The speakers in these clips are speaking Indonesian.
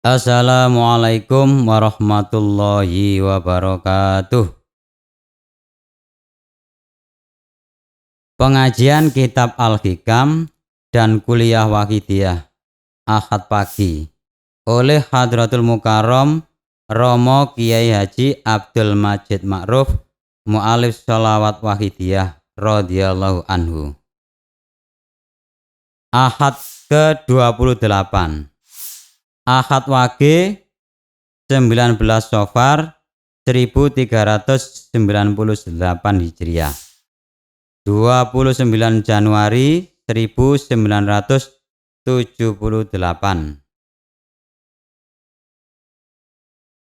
Assalamualaikum warahmatullahi wabarakatuh. Pengajian Kitab Al-Hikam dan Kuliah Wahidiyah Ahad pagi oleh Hadratul Mukarram Romo Kiai Haji Abdul Majid Ma'ruf Mu'alif Sholawat Wahidiyah radhiyallahu anhu. Ahad ke-28 Ahad Wage 19 Safar 1398 Hijriah 29 Januari 1978.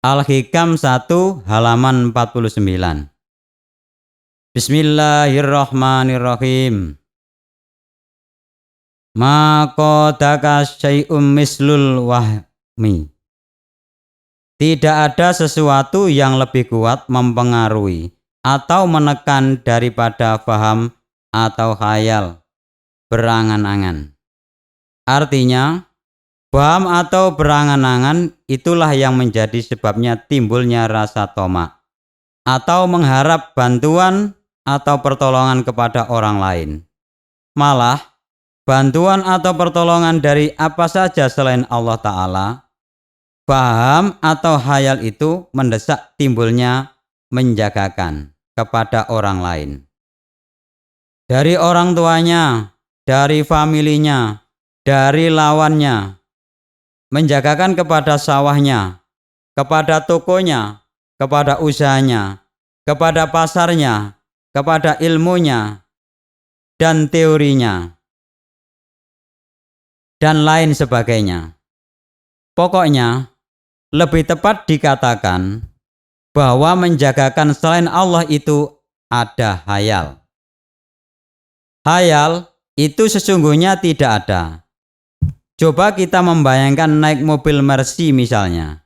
Al-Hikam 1 halaman 49. Bismillahirrahmanirrahim. Ma qadaka syai'um mislul wahmi. Tidak ada sesuatu yang lebih kuat mempengaruhi atau menekan daripada faham atau khayal, berangan-angan. Artinya, faham atau berangan-angan itulah yang menjadi sebabnya timbulnya rasa tamak atau mengharap bantuan atau pertolongan kepada orang lain. Malah, bantuan atau pertolongan dari apa saja selain Allah Ta'ala, faham atau khayal itu mendesak timbulnya menjagakan kepada orang lain. Dari orang tuanya, dari familinya, dari lawannya, menjagakan kepada sawahnya, kepada tokonya, kepada usahanya, kepada pasarnya, kepada ilmunya, dan teorinya, dan lain sebagainya. Pokoknya, lebih tepat dikatakan bahwa menjagakan selain Allah itu ada khayal. Khayal itu sesungguhnya tidak ada. Coba kita membayangkan naik mobil Mercy misalnya.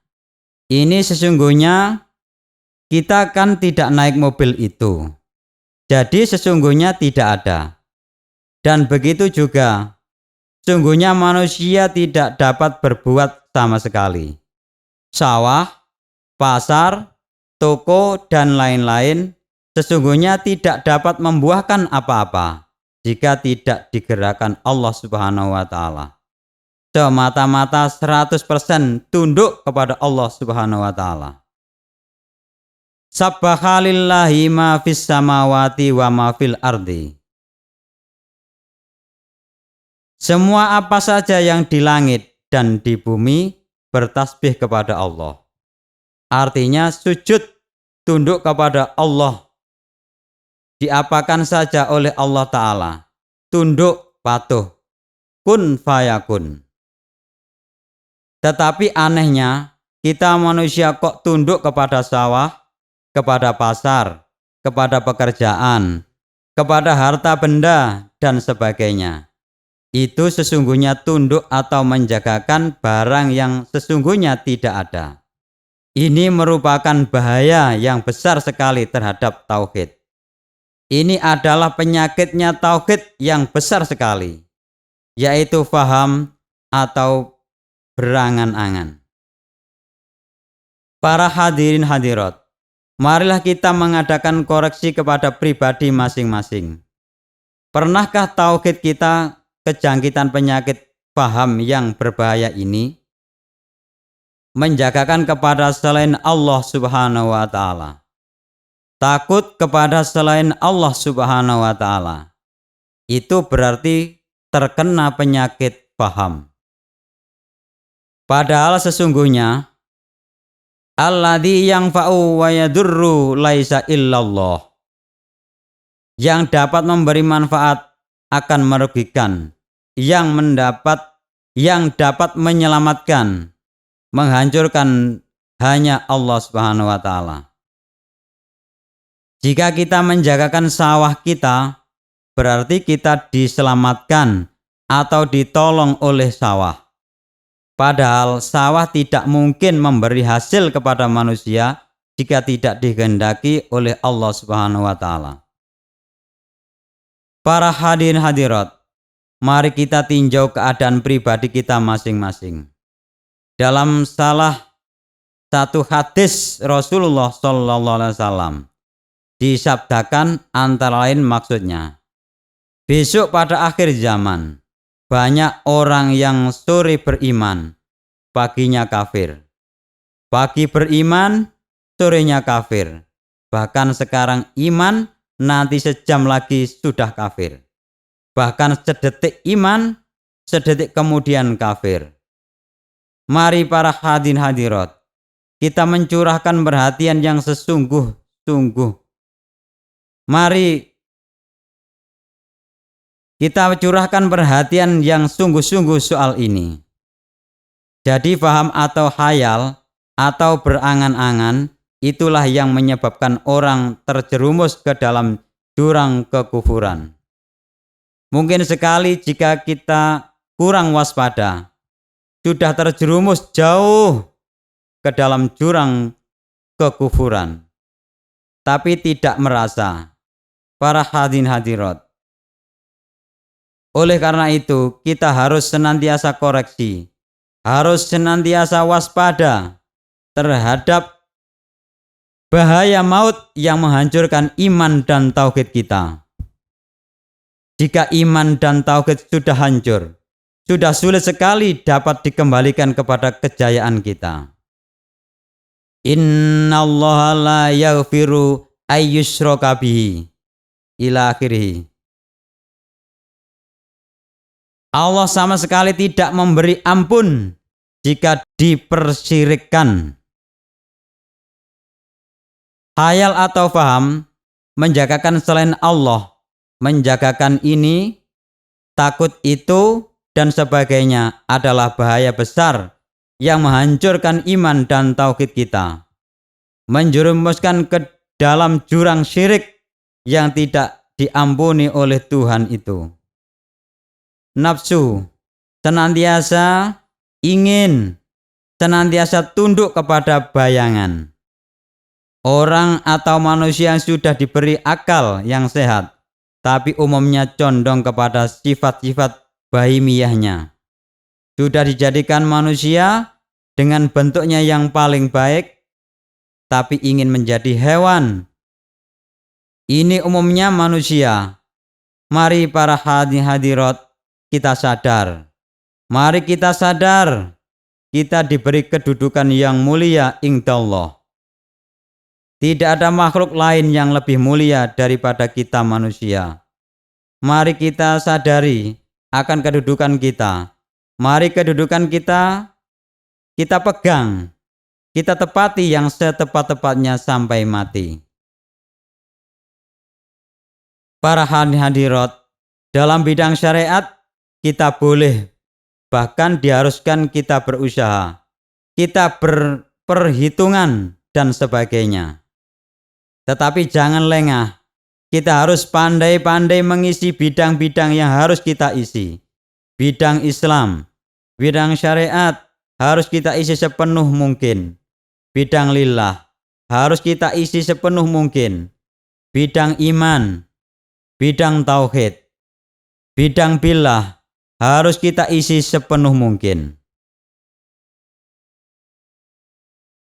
Ini sesungguhnya kita kan tidak naik mobil itu. Jadi sesungguhnya tidak ada. Dan begitu juga sungguhnya manusia tidak dapat berbuat sama sekali. Sawah, pasar, toko, dan lain-lain sesungguhnya tidak dapat membuahkan apa-apa jika tidak digerakkan Allah Subhanahu wa Ta'ala. Semata-mata 100% tunduk kepada Allah Subhanahu wa Ta'ala. Sabbahalillahi ma fis samawati wa ma fil ardi. Semua apa saja yang di langit dan di bumi bertasbih kepada Allah. Artinya sujud tunduk kepada Allah. Diapakan saja oleh Allah Ta'ala. Tunduk patuh. Kun fayakun. Tetapi anehnya kita manusia kok tunduk kepada sawah, kepada pasar, kepada pekerjaan, kepada harta benda dan sebagainya. Itu sesungguhnya tunduk atau menjagakan barang yang sesungguhnya tidak ada. Ini merupakan bahaya yang besar sekali terhadap tauhid. Ini adalah penyakitnya tauhid yang besar sekali, yaitu faham atau berangan-angan. Para hadirin hadirat, marilah kita mengadakan koreksi kepada pribadi masing-masing. Pernahkah tauhid kita kejangkitan penyakit faham yang berbahaya ini? Menjagakan kepada selain Allah Subhanahu wa Ta'ala. Takut kepada selain Allah Subhanahu wa Ta'ala. Itu berarti terkena penyakit faham. Padahal sesungguhnya alladzi yanfa'u wa yadurru laisa illallah. Yang dapat memberi manfaat akan merugikan, yang dapat menyelamatkan, menghancurkan hanya Allah Subhanahu wa Ta'ala. Jika kita menjagakan sawah kita, berarti kita diselamatkan atau ditolong oleh sawah. Padahal sawah tidak mungkin memberi hasil kepada manusia jika tidak dikehendaki oleh Allah Subhanahu wa Ta'ala. Para hadirin hadirat, mari kita tinjau keadaan pribadi kita masing-masing. Dalam salah satu hadis Rasulullah Shallallahu Alaihi Wasallam disabdakan antara lain maksudnya, besok pada akhir zaman banyak orang yang sore beriman, paginya kafir. Pagi beriman, sorenya kafir. Bahkan sekarang iman, nanti sejam lagi sudah kafir. Bahkan sedetik iman, sedetik kemudian kafir. Mari para hadirin hadirat, kita mencurahkan perhatian yang sesungguh-sungguh. Mari kita curahkan perhatian yang sungguh-sungguh soal ini. Jadi paham atau khayal atau berangan-angan, itulah yang menyebabkan orang terjerumus ke dalam jurang kekufuran. Mungkin sekali jika kita kurang waspada, sudah terjerumus jauh ke dalam jurang kekufuran, tapi tidak merasa. Para hadirin hadirat, oleh karena itu kita harus senantiasa koreksi, harus senantiasa waspada terhadap bahaya maut yang menghancurkan iman dan tauhid kita. Jika iman dan tauhid sudah hancur, sudah sulit sekali dapat dikembalikan kepada kejayaan kita. Innallaha la yaghfiru ayyushraka bihi ila akhirih. Allah sama sekali tidak memberi ampun jika dipersyirikkan. Khayal atau faham menjagakan selain Allah, menjagakan ini, takut itu, dan sebagainya adalah bahaya besar yang menghancurkan iman dan tauhid kita, menjerumuskan ke dalam jurang syirik yang tidak diampuni oleh Tuhan itu. Nafsu senantiasa ingin, senantiasa tunduk kepada bayangan. Orang atau manusia yang sudah diberi akal yang sehat, tapi umumnya condong kepada sifat-sifat bahimiyahnya. Sudah dijadikan manusia dengan bentuknya yang paling baik, tapi ingin menjadi hewan. Ini umumnya manusia. Mari para hadirin hadirat, kita sadar. Mari kita sadar, kita diberi kedudukan yang mulia indallah. Tidak ada makhluk lain yang lebih mulia daripada kita manusia. Mari kita sadari akan kedudukan kita. Mari kedudukan kita pegang, kita tepati yang setepat-tepatnya sampai mati. Para hadirat, dalam bidang syariat kita boleh, bahkan diharuskan kita berusaha, kita berperhitungan dan sebagainya. Tetapi jangan lengah, kita harus pandai-pandai mengisi bidang-bidang yang harus kita isi. Bidang Islam, bidang syariat harus kita isi sepenuh mungkin. Bidang lillah harus kita isi sepenuh mungkin. Bidang iman, bidang tauhid, bidang billah harus kita isi sepenuh mungkin.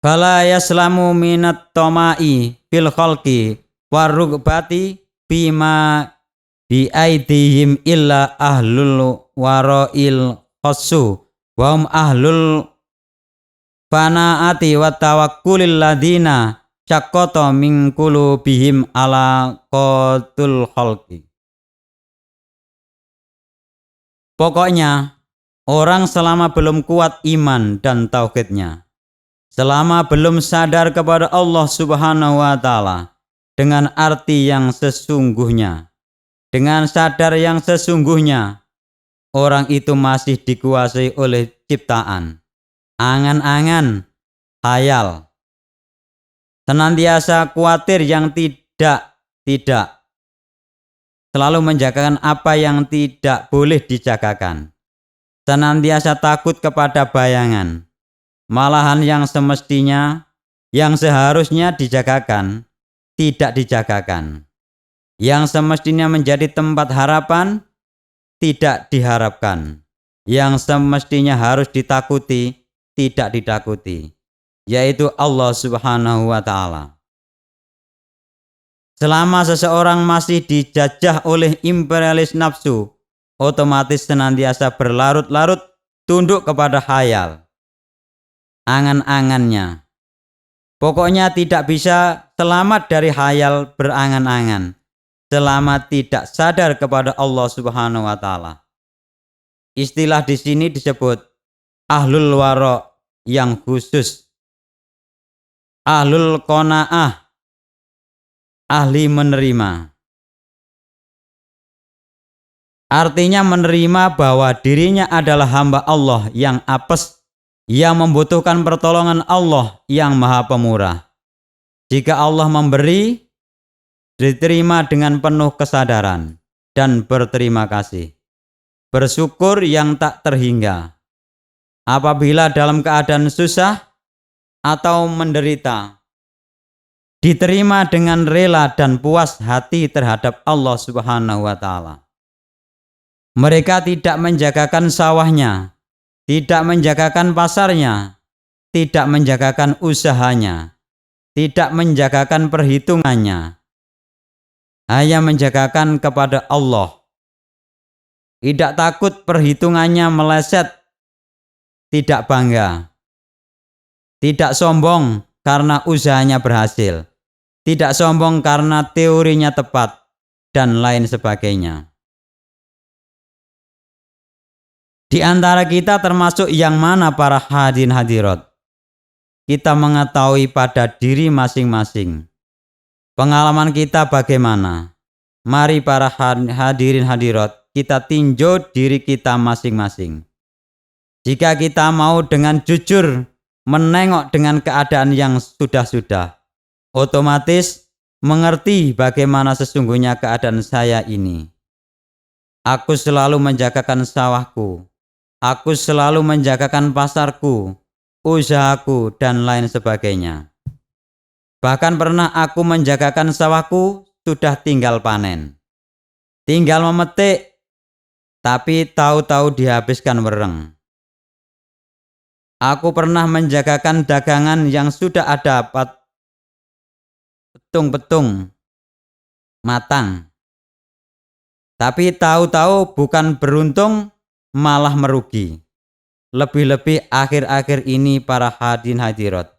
Fala yaslamu minat toma'i fil khalqi warugbati bima biaidihim illa ahlul waro'il khassu wa hum ahlul fanaati wa tawakkulil ladina syaqqata min qulubihim ala qatul khalqi. Pokoknya orang selama belum kuat iman dan tauhidnya, selama belum sadar kepada Allah Subhanahu wa Ta'ala dengan arti yang sesungguhnya, dengan sadar yang sesungguhnya, orang itu masih dikuasai oleh ciptaan, angan-angan, khayal, senantiasa khawatir yang tidak, selalu menjagakan apa yang tidak boleh dijagakan, senantiasa takut kepada bayangan, malahan yang semestinya, yang seharusnya dijagakan, tidak dijagakan. Yang semestinya menjadi tempat harapan, tidak diharapkan. Yang semestinya harus ditakuti, tidak ditakuti, yaitu Allah Subhanahu wa Ta'ala. Selama seseorang masih dijajah oleh imperialis nafsu, otomatis senantiasa berlarut-larut tunduk kepada khayal, angan-angannya. Pokoknya tidak bisa selamat dari khayal berangan-angan selama tidak sadar kepada Allah Subhanahu wa Ta'ala. Istilah di sini disebut ahlul wara yang khusus, ahlul qanaah, ahli menerima. Artinya menerima bahwa dirinya adalah hamba Allah yang apes, yang membutuhkan pertolongan Allah yang Maha Pemurah. Jika Allah memberi, diterima dengan penuh kesadaran dan berterima kasih. Bersyukur yang tak terhingga. Apabila dalam keadaan susah atau menderita, diterima dengan rela dan puas hati terhadap Allah Subhanahu wa Ta'ala. Mereka tidak menjagakan sawahnya, tidak menjagakan pasarnya, tidak menjagakan usahanya, tidak menjagakan perhitungannya, hanya menjagakan kepada Allah. Tidak takut perhitungannya meleset, tidak bangga, tidak sombong karena usahanya berhasil, tidak sombong karena teorinya tepat, dan lain sebagainya. Di antara kita termasuk yang mana para hadirin hadirat? Kita mengetahui pada diri masing-masing. Pengalaman kita bagaimana? Mari para hadirin hadirat, kita tinjau diri kita masing-masing. Jika kita mau dengan jujur menengok dengan keadaan yang sudah-sudah, otomatis mengerti bagaimana sesungguhnya keadaan saya ini. Aku selalu menjagakan sawahku, aku selalu menjagakan pasarku, usahaku, dan lain sebagainya. Bahkan pernah aku menjagakan sawahku, sudah tinggal panen, tinggal memetik, tapi tahu-tahu dihabiskan wereng. Aku pernah menjagakan dagangan yang sudah ada petung-petung matang, tapi tahu-tahu bukan beruntung, malah merugi. Lebih-lebih akhir-akhir ini para hadirin hadirat,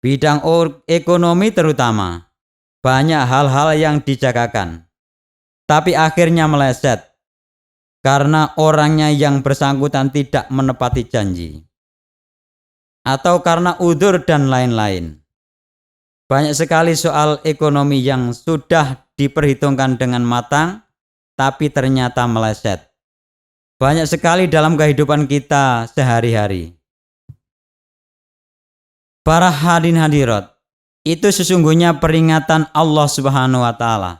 bidang ekonomi terutama, banyak hal-hal yang dijagakan, tapi akhirnya meleset karena orangnya yang bersangkutan tidak menepati janji, atau karena udzur dan lain-lain. Banyak sekali soal ekonomi yang sudah diperhitungkan dengan matang, tapi ternyata meleset. Banyak sekali dalam kehidupan kita sehari-hari. Para hadirin hadirat, itu sesungguhnya peringatan Allah Subhanahu wa Ta'ala.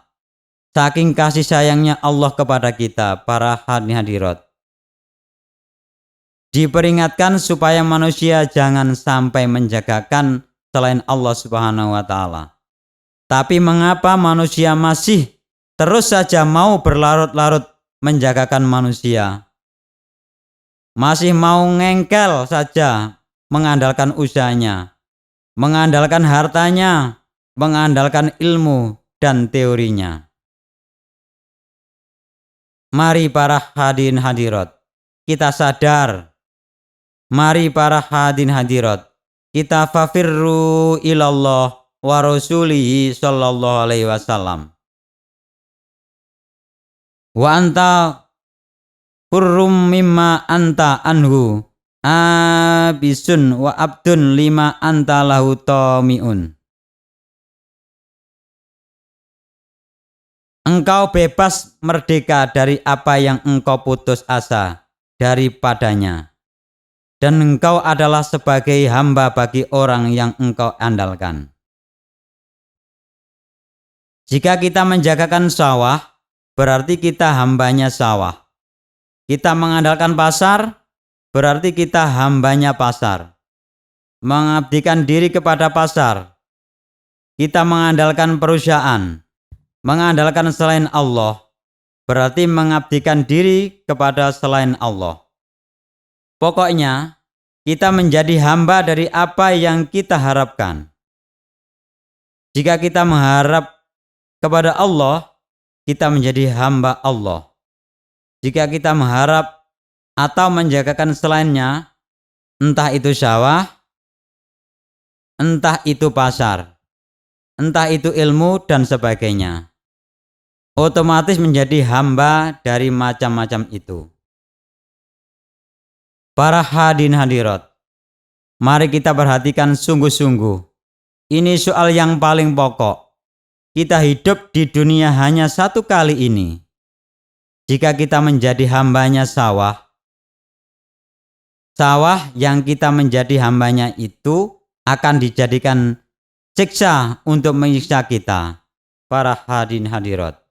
Saking kasih sayangnya Allah kepada kita, para hadirin hadirat. Diperingatkan supaya manusia jangan sampai menjagakan selain Allah Subhanahu wa Ta'ala. Tapi mengapa manusia masih terus saja mau berlarut-larut menjagakan manusia? Masih mau ngengkel saja mengandalkan usahanya, mengandalkan hartanya, mengandalkan ilmu dan teorinya. Mari para hadirin hadirat, kita sadar. Mari para hadirin hadirat, kita fafirru ilallah wa rasulihi sallallahu alaihi wasallam. Wa anta hurrum mimma anta anhu abisun wa abdun lima anta lahu tamiun. Engkau bebas merdeka dari apa yang engkau putus asa daripadanya, dan engkau adalah sebagai hamba bagi orang yang engkau andalkan. Jika kita menjagakan sawah, berarti kita hambanya sawah. Kita mengandalkan pasar, berarti kita hambanya pasar. Mengabdikan diri kepada pasar, kita mengandalkan perusahaan. Mengandalkan selain Allah, berarti mengabdikan diri kepada selain Allah. Pokoknya, kita menjadi hamba dari apa yang kita harapkan. Jika kita mengharap kepada Allah, kita menjadi hamba Allah. Jika kita mengharap atau menjagakan selainnya, entah itu sawah, entah itu pasar, entah itu ilmu dan sebagainya, otomatis menjadi hamba dari macam-macam itu. Para hadirin hadirat, mari kita perhatikan sungguh-sungguh. Ini soal yang paling pokok. Kita hidup di dunia hanya satu kali ini. Jika kita menjadi hambanya sawah yang kita menjadi hambanya itu akan dijadikan siksa untuk menyiksa kita. Para hadirin hadirat.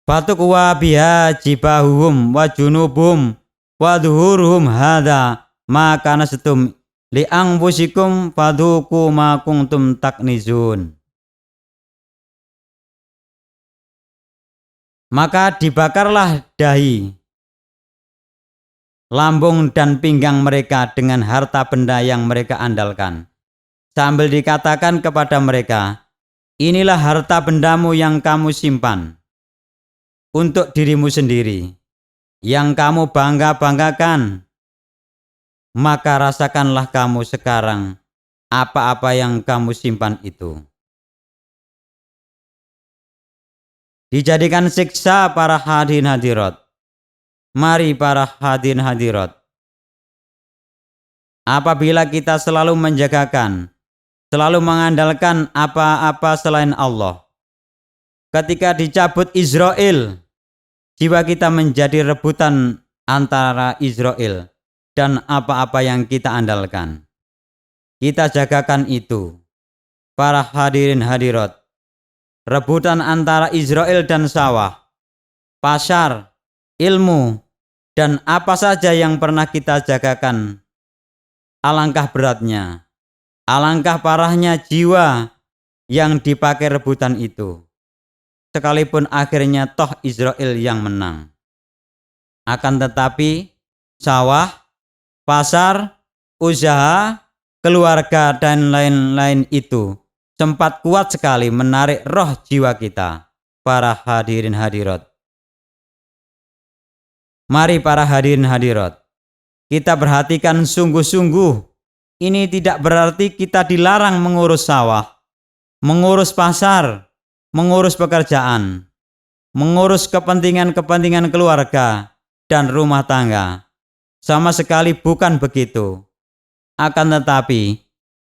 Batuk wa biha jibahuhum wa junubum wa duhuruhum hadha maka nastum li anfusikum fadhuku ma kuntum taknizun. Maka dibakarlah dahi, lambung dan pinggang mereka dengan harta benda yang mereka andalkan, sambil dikatakan kepada mereka, inilah harta bendamu yang kamu simpan untuk dirimu sendiri, yang kamu bangga-banggakan. Maka rasakanlah kamu sekarang apa-apa yang kamu simpan itu. Dijadikan siksa para hadirin hadirat. Mari para hadirin hadirat, apabila kita selalu menjagakan, selalu mengandalkan apa-apa selain Allah, ketika dicabut Israel, jiwa kita menjadi rebutan antara Israel dan apa-apa yang kita andalkan. Kita jagakan itu. Para hadirin hadirat, rebutan antara Israel dan sawah, pasar, ilmu, dan apa saja yang pernah kita jagakan. Alangkah beratnya, alangkah parahnya jiwa yang dipakai rebutan itu. Sekalipun akhirnya toh Israel yang menang. Akan tetapi sawah, pasar, usaha, keluarga dan lain-lain itu sempat kuat sekali menarik roh jiwa kita. Para hadirin hadirat. Mari para hadirin hadirat, kita perhatikan sungguh-sungguh. Ini tidak berarti kita dilarang mengurus sawah, mengurus pasar, mengurus pekerjaan, mengurus kepentingan-kepentingan keluarga dan rumah tangga. Sama sekali bukan begitu. Akan tetapi,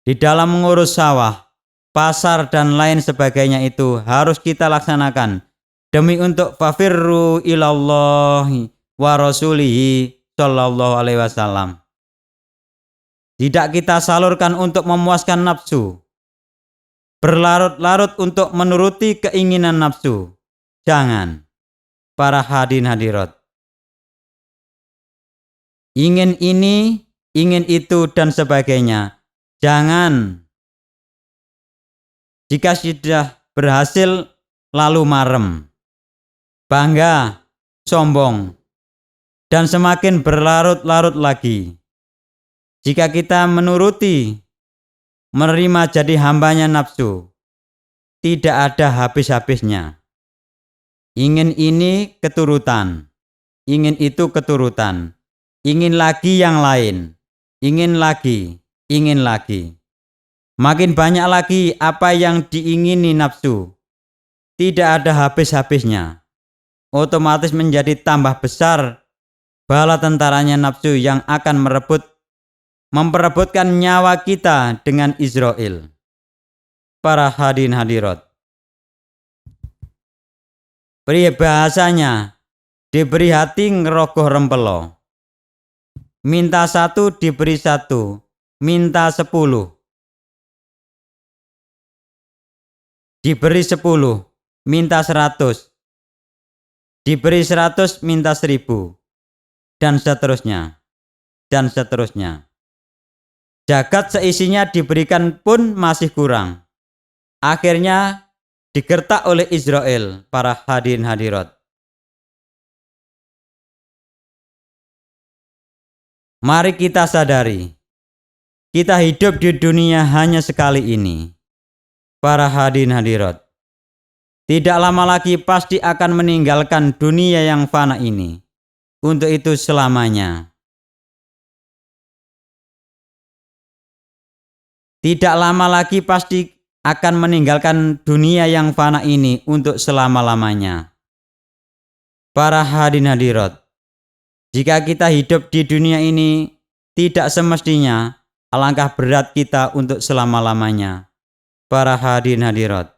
di dalam mengurus sawah, pasar dan lain sebagainya itu harus kita laksanakan demi untuk fafirru ilallahi wa rasulihi sallallahu alaihi wasallam. Tidak kita salurkan untuk memuaskan nafsu, berlarut-larut untuk menuruti keinginan nafsu. Jangan. Para hadirin hadirat, ingin ini, ingin itu dan sebagainya. Jangan. Jika sudah berhasil lalu marem, bangga, sombong, dan semakin berlarut-larut lagi. Jika kita menuruti, menerima jadi hambanya nafsu, tidak ada habis-habisnya. Ingin ini keturutan, ingin itu keturutan, ingin lagi yang lain, ingin lagi, ingin lagi. Makin banyak lagi apa yang diingini nafsu. Tidak ada habis-habisnya. Otomatis menjadi tambah besar bala tentaranya nafsu yang akan memperebutkan nyawa kita dengan Israel. Para hadirin hadirat, peribahasanya diberi hati ngerogoh rempelo. Minta satu diberi satu, minta 10. Diberi 10, minta 100. Diberi 100, minta 1000. Dan seterusnya. Dan seterusnya. Jagat seisinya diberikan pun masih kurang. Akhirnya digertak oleh Israel, para hadirin hadirat. Mari kita sadari, kita hidup di dunia hanya sekali ini. Para hadirin hadirat, tidak lama lagi pasti akan meninggalkan dunia yang fana ini. Untuk itu selamanya. Tidak lama lagi pasti akan meninggalkan dunia yang fana ini untuk selama-lamanya. Para hadirin hadirat, jika kita hidup di dunia ini, tidak semestinya alangkah berat kita untuk selama-lamanya. Para hadirin hadirat,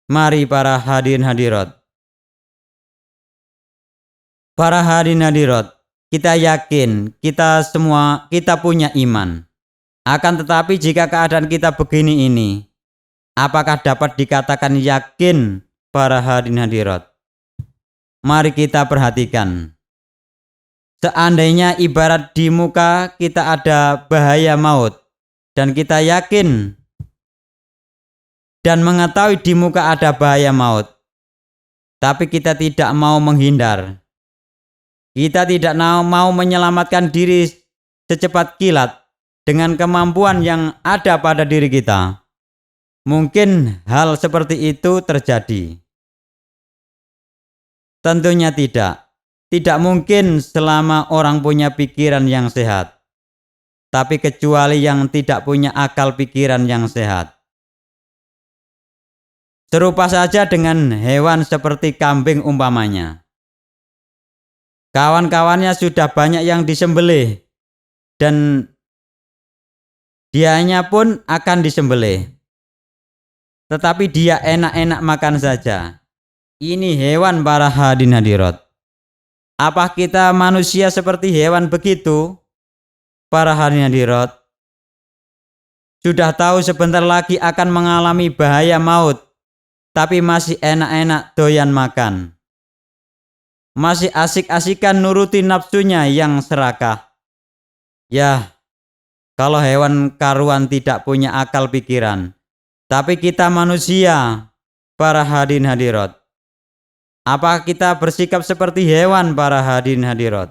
mari para hadirin hadirat. Para hadirin hadirat, kita yakin kita semua punya iman. Akan tetapi jika keadaan kita begini ini, apakah dapat dikatakan yakin para hadirin hadirat? Mari kita perhatikan. Seandainya ibarat di muka kita ada bahaya maut, dan kita yakin dan mengetahui di muka ada bahaya maut, tapi kita tidak mau menghindar. Kita tidak mau menyelamatkan diri secepat kilat dengan kemampuan yang ada pada diri kita. Mungkin hal seperti itu terjadi? Tentunya tidak. Tidak mungkin selama orang punya pikiran yang sehat. Tapi kecuali yang tidak punya akal pikiran yang sehat. Serupa saja dengan hewan seperti kambing umpamanya. Kawan-kawannya sudah banyak yang disembelih dan dianya pun akan disembelih. Tetapi dia enak-enak makan saja. Ini hewan para hadirin hadirat. Apa kita manusia seperti hewan begitu? Para hadirin hadirat, sudah tahu sebentar lagi akan mengalami bahaya maut, tapi masih enak-enak doyan makan. Masih asik-asikan nuruti nafsunya yang serakah. Ya, kalau hewan karuan tidak punya akal pikiran, tapi kita manusia, para hadirin hadirat, apa kita bersikap seperti hewan para hadirin hadirat?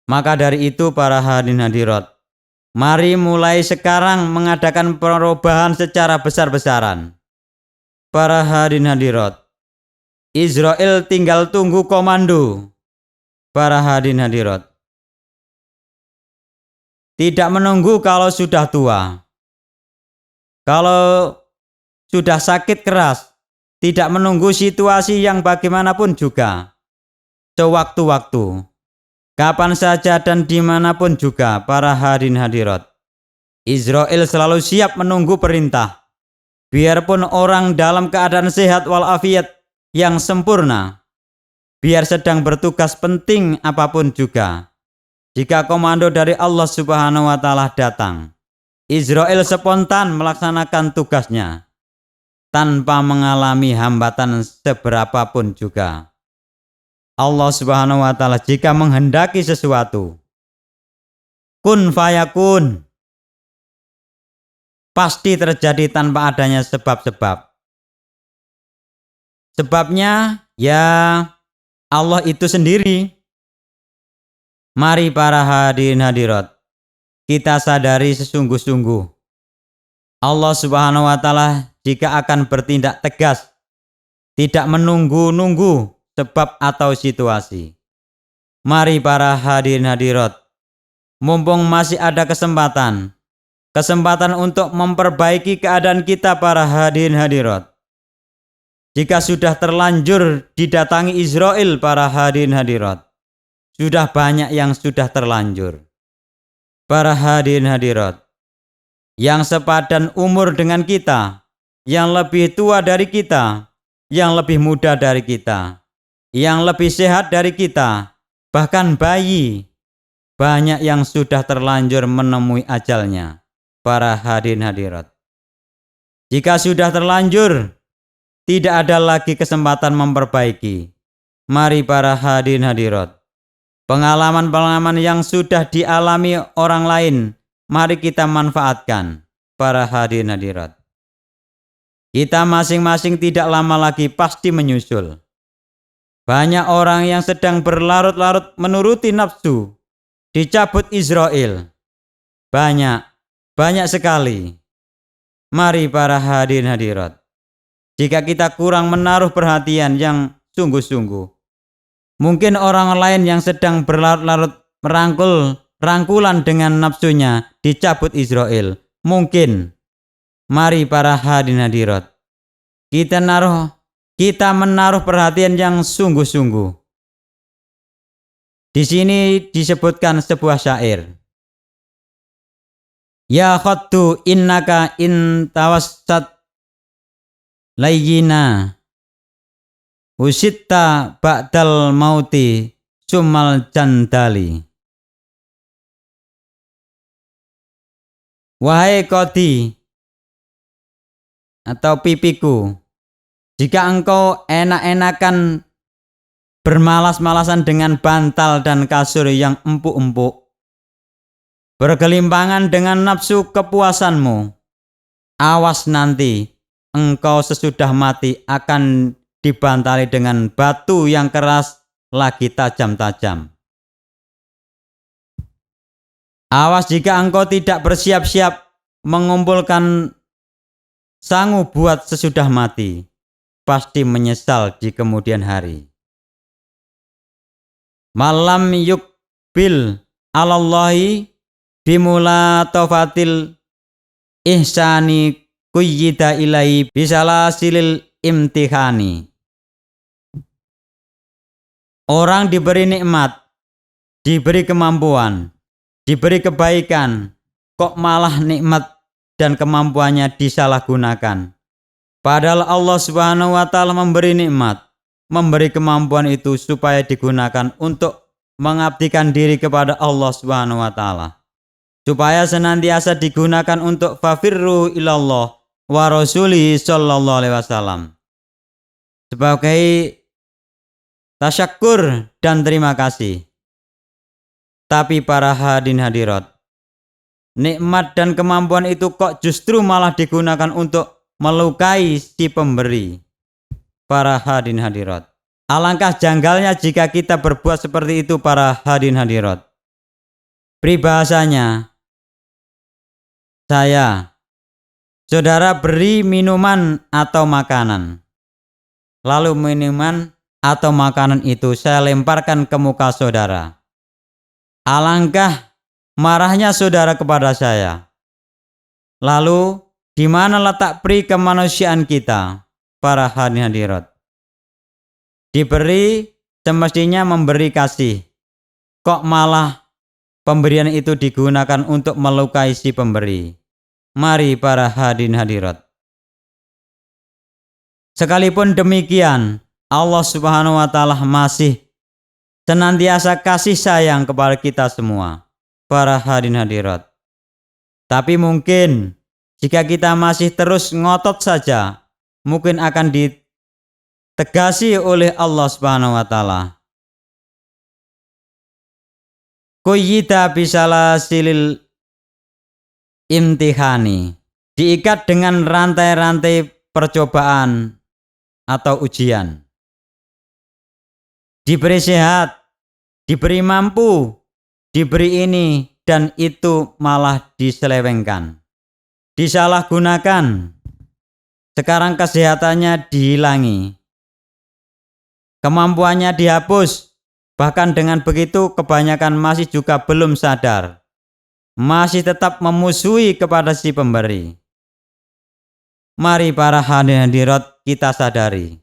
Maka dari itu para hadirin hadirat, mari mulai sekarang mengadakan perubahan secara besar-besaran. Para hadirin hadirat, Israel tinggal tunggu komando. Para hadirin hadirat, tidak menunggu kalau sudah tua. Kalau sudah sakit keras, tidak menunggu situasi yang bagaimanapun juga. Sewaktu-waktu, kapan saja dan dimanapun juga para hadirin hadirat, Israel selalu siap menunggu perintah. Biarpun orang dalam keadaan sehat walafiat yang sempurna, biar sedang bertugas penting apapun juga. Jika komando dari Allah Subhanahu wa Ta'ala datang, Israel spontan melaksanakan tugasnya tanpa mengalami hambatan seberapapun juga. Allah Subhanahu wa Ta'ala jika menghendaki sesuatu, kun fayakun, pasti terjadi tanpa adanya sebab-sebab. Sebabnya ya Allah itu sendiri. Mari para hadirin hadirat, kita sadari sesungguh-sungguh Allah Subhanahu wa Ta'ala jika akan bertindak tegas, tidak menunggu-nunggu sebab atau situasi. Mari para hadirin hadirat, mumpung masih ada kesempatan untuk memperbaiki keadaan kita para hadirin hadirat. Jika sudah terlanjur didatangi Israel para hadirin hadirat, sudah banyak yang sudah terlanjur. Para hadirin hadirat, yang sepadan umur dengan kita, yang lebih tua dari kita, yang lebih muda dari kita, yang lebih sehat dari kita, bahkan bayi, banyak yang sudah terlanjur menemui ajalnya. Para hadirin hadirat, jika sudah terlanjur, tidak ada lagi kesempatan memperbaiki. Mari para hadirin hadirat, pengalaman-pengalaman yang sudah dialami orang lain, mari kita manfaatkan. Para hadirin hadirat, kita masing-masing tidak lama lagi pasti menyusul. Banyak orang yang sedang berlarut-larut menuruti nafsu, dicabut Israel. Banyak sekali. Mari para hadirin hadirat, jika kita kurang menaruh perhatian yang sungguh-sungguh, mungkin orang lain yang sedang berlarut-larut rangkulan dengan nafsunya dicabut Israel. Mungkin. Mari para hadirin hadirat, kita menaruh perhatian yang sungguh-sungguh. Di sini disebutkan sebuah syair. Ya khaddu innaka in tawassat layyina usitta ba'dal mauti summal jandali. Wahai kodi atau pipiku, jika engkau enak-enakan bermalas-malasan dengan bantal dan kasur yang empuk-empuk, bergelimpangan dengan nafsu kepuasanmu, awas nanti engkau sesudah mati akan dibantali dengan batu yang keras lagi tajam-tajam. Awas jika engkau tidak bersiap-siap mengumpulkan sangu buat sesudah mati, pasti menyesal di kemudian hari. Malam yukbil alallahi bimula tofatil ihsani kuyyida ilai bisalasilil imtihani. Orang diberi nikmat, diberi kemampuan, diberi kebaikan, kok malah nikmat dan kemampuannya disalahgunakan. Padahal Allah Subhanahu wa Ta'ala memberi nikmat, memberi kemampuan itu supaya digunakan untuk mengabdikan diri kepada Allah Subhanahu wa Ta'ala, supaya senantiasa digunakan untuk fafirru ilallah wa rasuli sallallahu alaihi wasallam, sebagai tasyakur dan terima kasih. Tapi para hadirin hadirat, nikmat dan kemampuan itu kok justru malah digunakan untuk melukai si pemberi. Para hadirin hadirat, alangkah janggalnya jika kita berbuat seperti itu para hadirin hadirat. Peribahasanya, saudara beri minuman atau makanan, lalu minuman atau makanan itu saya lemparkan ke muka saudara. Alangkah marahnya saudara kepada saya. Lalu, di mana letak peri kemanusiaan kita, para hadirin hadirat? Diberi semestinya memberi kasih. Kok malah pemberian itu digunakan untuk melukai si pemberi? Mari para hadirin hadirat. Sekalipun demikian, Allah Subhanahu wa Ta'ala masih senantiasa kasih sayang kepada kita semua, para hadirin hadirat. Tapi mungkin jika kita masih terus ngotot saja, mungkin akan ditegasi oleh Allah Subhanahu wa Ta'ala. Kuyyida bisalasilil imtihani, diikat dengan rantai-rantai percobaan atau ujian. Diberi sehat, diberi mampu, diberi ini dan itu malah diselewengkan, disalahgunakan. Sekarang kesehatannya dihilangi, kemampuannya dihapus. Bahkan dengan begitu kebanyakan masih juga belum sadar, masih tetap memusuhi kepada si pemberi. Mari para hadirin hadirat kita sadari,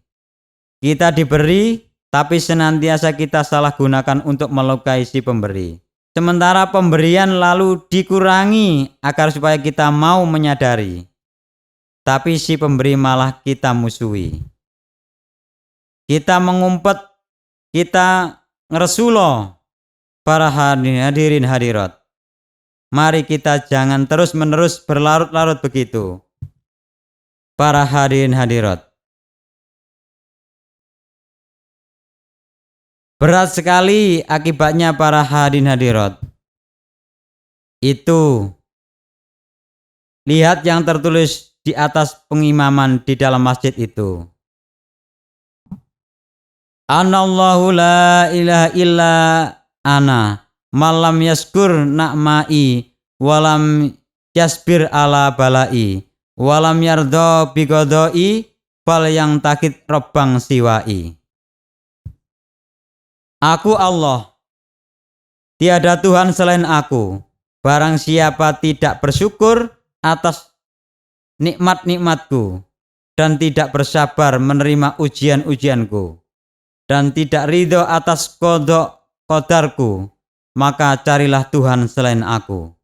kita diberi tapi senantiasa kita salah gunakan untuk melukai si pemberi. Sementara pemberian lalu dikurangi agar supaya kita mau menyadari, tapi si pemberi malah kita musuhi. Kita mengumpet, kita ngeresulo. Para hadirin hadirat, mari kita jangan terus-menerus berlarut-larut begitu. Para hadirin hadirat, berat sekali akibatnya para hadirin hadirat. Itu lihat yang tertulis di atas pengimaman di dalam masjid itu. Anallahu la ilaha illa ana malam yaskur na'mai walam yasbir ala balai walam yardo bigodoi fal yang takit robbang siwai. Aku Allah, tiada Tuhan selain aku. Barang siapa tidak bersyukur atas nikmat-nikmatku dan tidak bersabar menerima ujian-ujianku dan tidak ridho atas kodok kodarku, maka carilah Tuhan selain aku.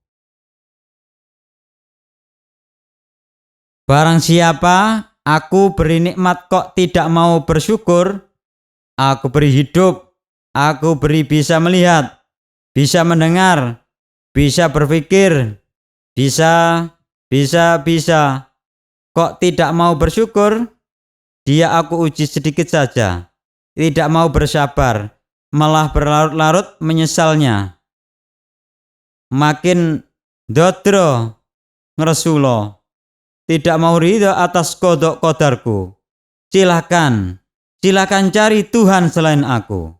Barang siapa aku beri nikmat kok tidak mau bersyukur, aku beri hidup, aku beri bisa melihat, bisa mendengar, bisa berpikir, bisa, kok tidak mau bersyukur, dia aku uji sedikit saja. Tidak mau bersabar, malah berlarut-larut menyesalnya. Makin dodro ngeresulo, tidak mau ridho atas kodok kodarku. Silakan cari Tuhan selain aku.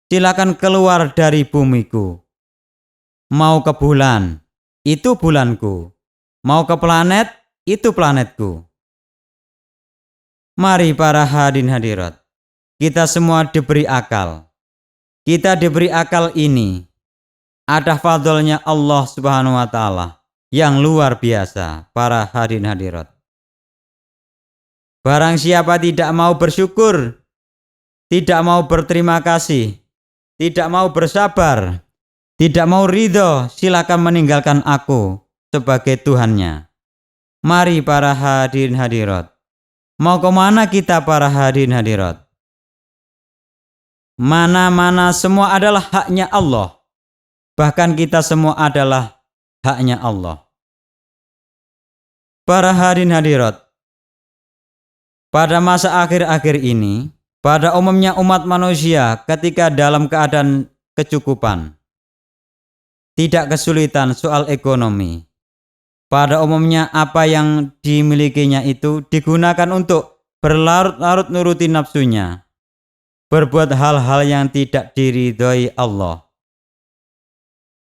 Silakan keluar dari bumiku. Mau ke bulan, itu bulanku. Mau ke planet, itu planetku. Mari para hadirin hadirat, kita semua diberi akal. Kita diberi akal ini. Ada fadlnya Allah Subhanahu wa taala yang luar biasa, para hadirin hadirat. Barang siapa tidak mau bersyukur, tidak mau berterima kasih, tidak mau bersabar, tidak mau ridho, silakan meninggalkan aku sebagai Tuhannya. Mari para hadirin hadirat. Mau kemana kita para hadirin hadirat? Mana-mana semua adalah haknya Allah. Bahkan kita semua adalah haknya Allah. Para hadirin hadirat, pada masa akhir-akhir ini, pada umumnya umat manusia ketika dalam keadaan kecukupan, tidak kesulitan soal ekonomi. Pada umumnya apa yang dimilikinya itu digunakan untuk berlarut-larut nuruti nafsunya, berbuat hal-hal yang tidak diridhoi Allah,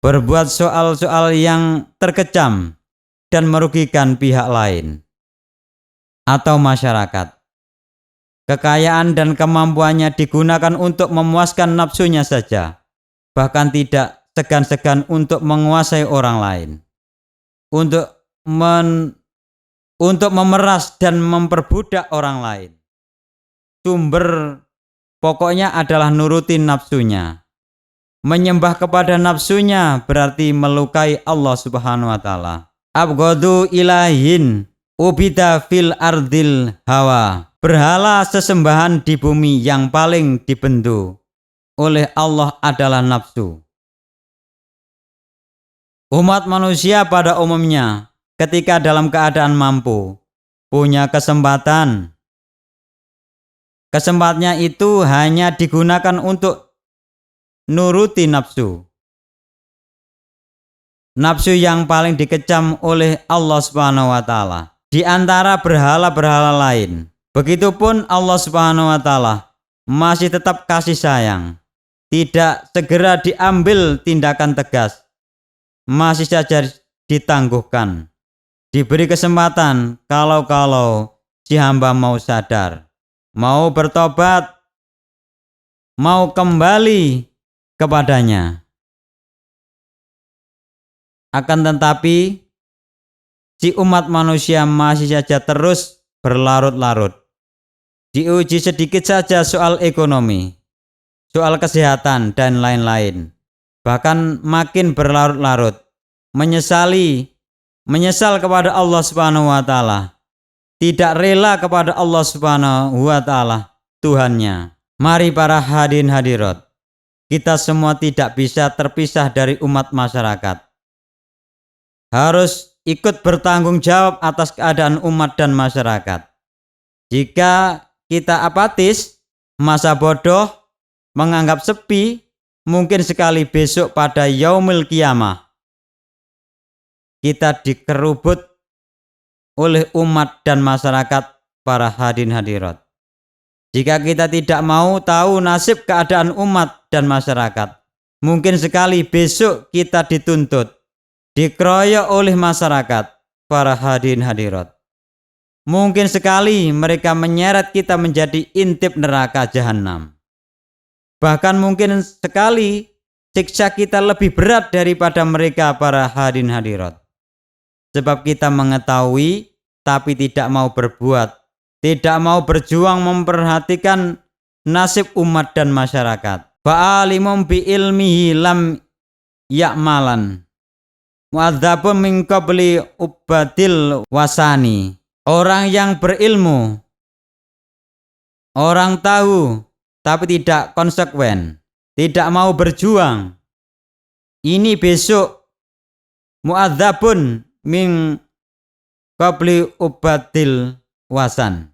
berbuat soal-soal yang terkecam dan merugikan pihak lain atau masyarakat. Kekayaan dan kemampuannya digunakan untuk memuaskan nafsunya saja, bahkan tidak segan-segan untuk menguasai orang lain, untuk memeras dan memperbudak orang lain. Sumber pokoknya adalah nurutin nafsunya. Menyembah kepada nafsunya berarti melukai Allah Subhanahu wa taala. Abghadu ilahin ubida fil ardil hawa. Berhala sesembahan di bumi yang paling dibendu oleh Allah adalah nafsu. Umat manusia pada umumnya ketika dalam keadaan mampu, punya kesempatan, kesempatannya itu hanya digunakan untuk nuruti nafsu. Nafsu yang paling dikecam oleh Allah Subhanahu wa taala di antara berhala-berhala lain. Begitupun Allah Subhanahu wa taala masih tetap kasih sayang, tidak segera diambil tindakan tegas, masih saja ditangguhkan, diberi kesempatan kalau si hamba mau sadar, mau bertobat, mau kembali kepadanya. Akan tetapi si umat manusia masih saja terus berlarut-larut. Diuji sedikit saja soal ekonomi, soal kesehatan dan lain-lain. Bahkan makin berlarut-larut, menyesal kepada Allah Subhanahu wa taala, tidak rela kepada Allah Subhanahu wa taala Tuhannya. Mari para hadirin hadirat, kita semua tidak bisa terpisah dari umat masyarakat. Harus ikut bertanggung jawab atas keadaan umat dan masyarakat. Jika kita apatis, masa bodoh, menganggap sepi, mungkin sekali besok pada yaumil qiyamah kita dikerubut oleh umat dan masyarakat para hadirin hadirat. Jika kita tidak mau tahu nasib keadaan umat dan masyarakat, mungkin sekali besok kita dituntut, dikeroyok oleh masyarakat, para hadirin hadirat. Mungkin sekali mereka menyeret kita menjadi intip neraka jahanam. Bahkan mungkin sekali siksa kita lebih berat daripada mereka, para hadirin hadirat. Sebab kita mengetahui tapi tidak mau berbuat, tidak mau berjuang memperhatikan nasib umat dan masyarakat. Fa'alimum bi ilmihi lam ya'malan mu'adzabun min qabli ubadil wasani. Orang yang berilmu, orang tahu tapi tidak konsekuen, tidak mau berjuang, ini besok mu'adzabun min qabli ubadil wasan,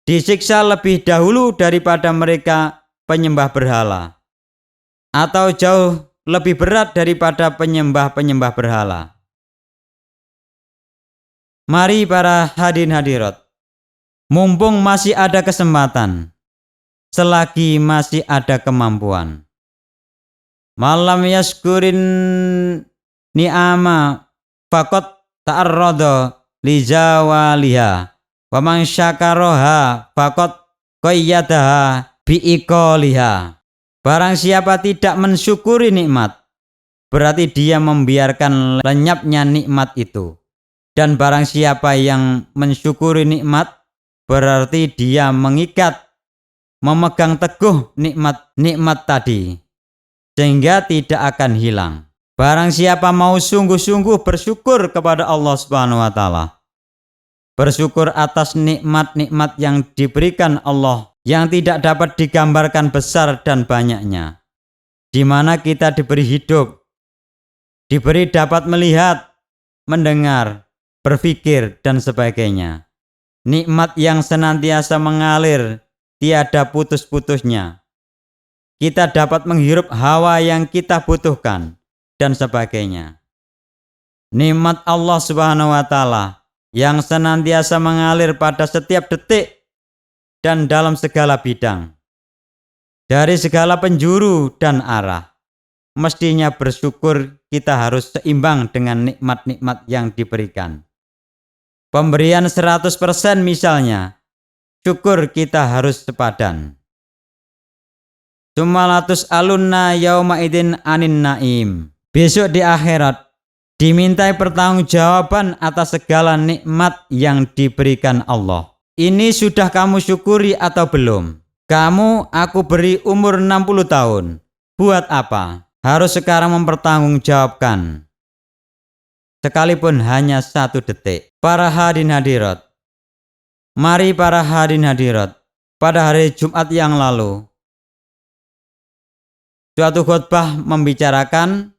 disiksa lebih dahulu daripada mereka penyembah berhala, atau jauh lebih berat daripada penyembah-penyembah berhala. Mari para hadirin hadirat, mumpung masih ada kesempatan, selagi masih ada kemampuan, malam yaskurin ni'ama faqad ta'arrada li zawaliha wa man syakaroha faqad qayyadaha bi iqaliha. Barang siapa tidak mensyukuri nikmat, berarti dia membiarkan lenyapnya nikmat itu. Dan barang siapa yang mensyukuri nikmat, berarti dia mengikat, memegang teguh nikmat tadi, sehingga tidak akan hilang. Barang siapa mau sungguh-sungguh bersyukur kepada Allah Subhanahu wa Ta'ala, bersyukur atas nikmat-nikmat yang diberikan Allah yang tidak dapat digambarkan besar dan banyaknya, di mana kita diberi hidup, diberi dapat melihat, mendengar, berpikir, dan sebagainya. Nikmat yang senantiasa mengalir, tiada putus-putusnya. Kita dapat menghirup hawa yang kita butuhkan, dan sebagainya. Nikmat Allah Subhanahu wa Ta'ala yang senantiasa mengalir pada setiap detik dan dalam segala bidang, dari segala penjuru dan arah. Mestinya bersyukur kita harus seimbang dengan nikmat-nikmat yang diberikan. Pemberian 100% misalnya, syukur kita harus sepadan. Sumalatus alunna yauma idin anin naim. Besok di akhirat dimintai pertanggungjawaban atas segala nikmat yang diberikan Allah. Ini sudah kamu syukuri atau belum? Kamu aku beri umur 60 tahun. Buat apa? Harus sekarang mempertanggungjawabkan. Sekalipun hanya 1 detik. Para hadirin hadirat, mari para hadirin hadirat, pada hari Jumat yang lalu, suatu khutbah membicarakan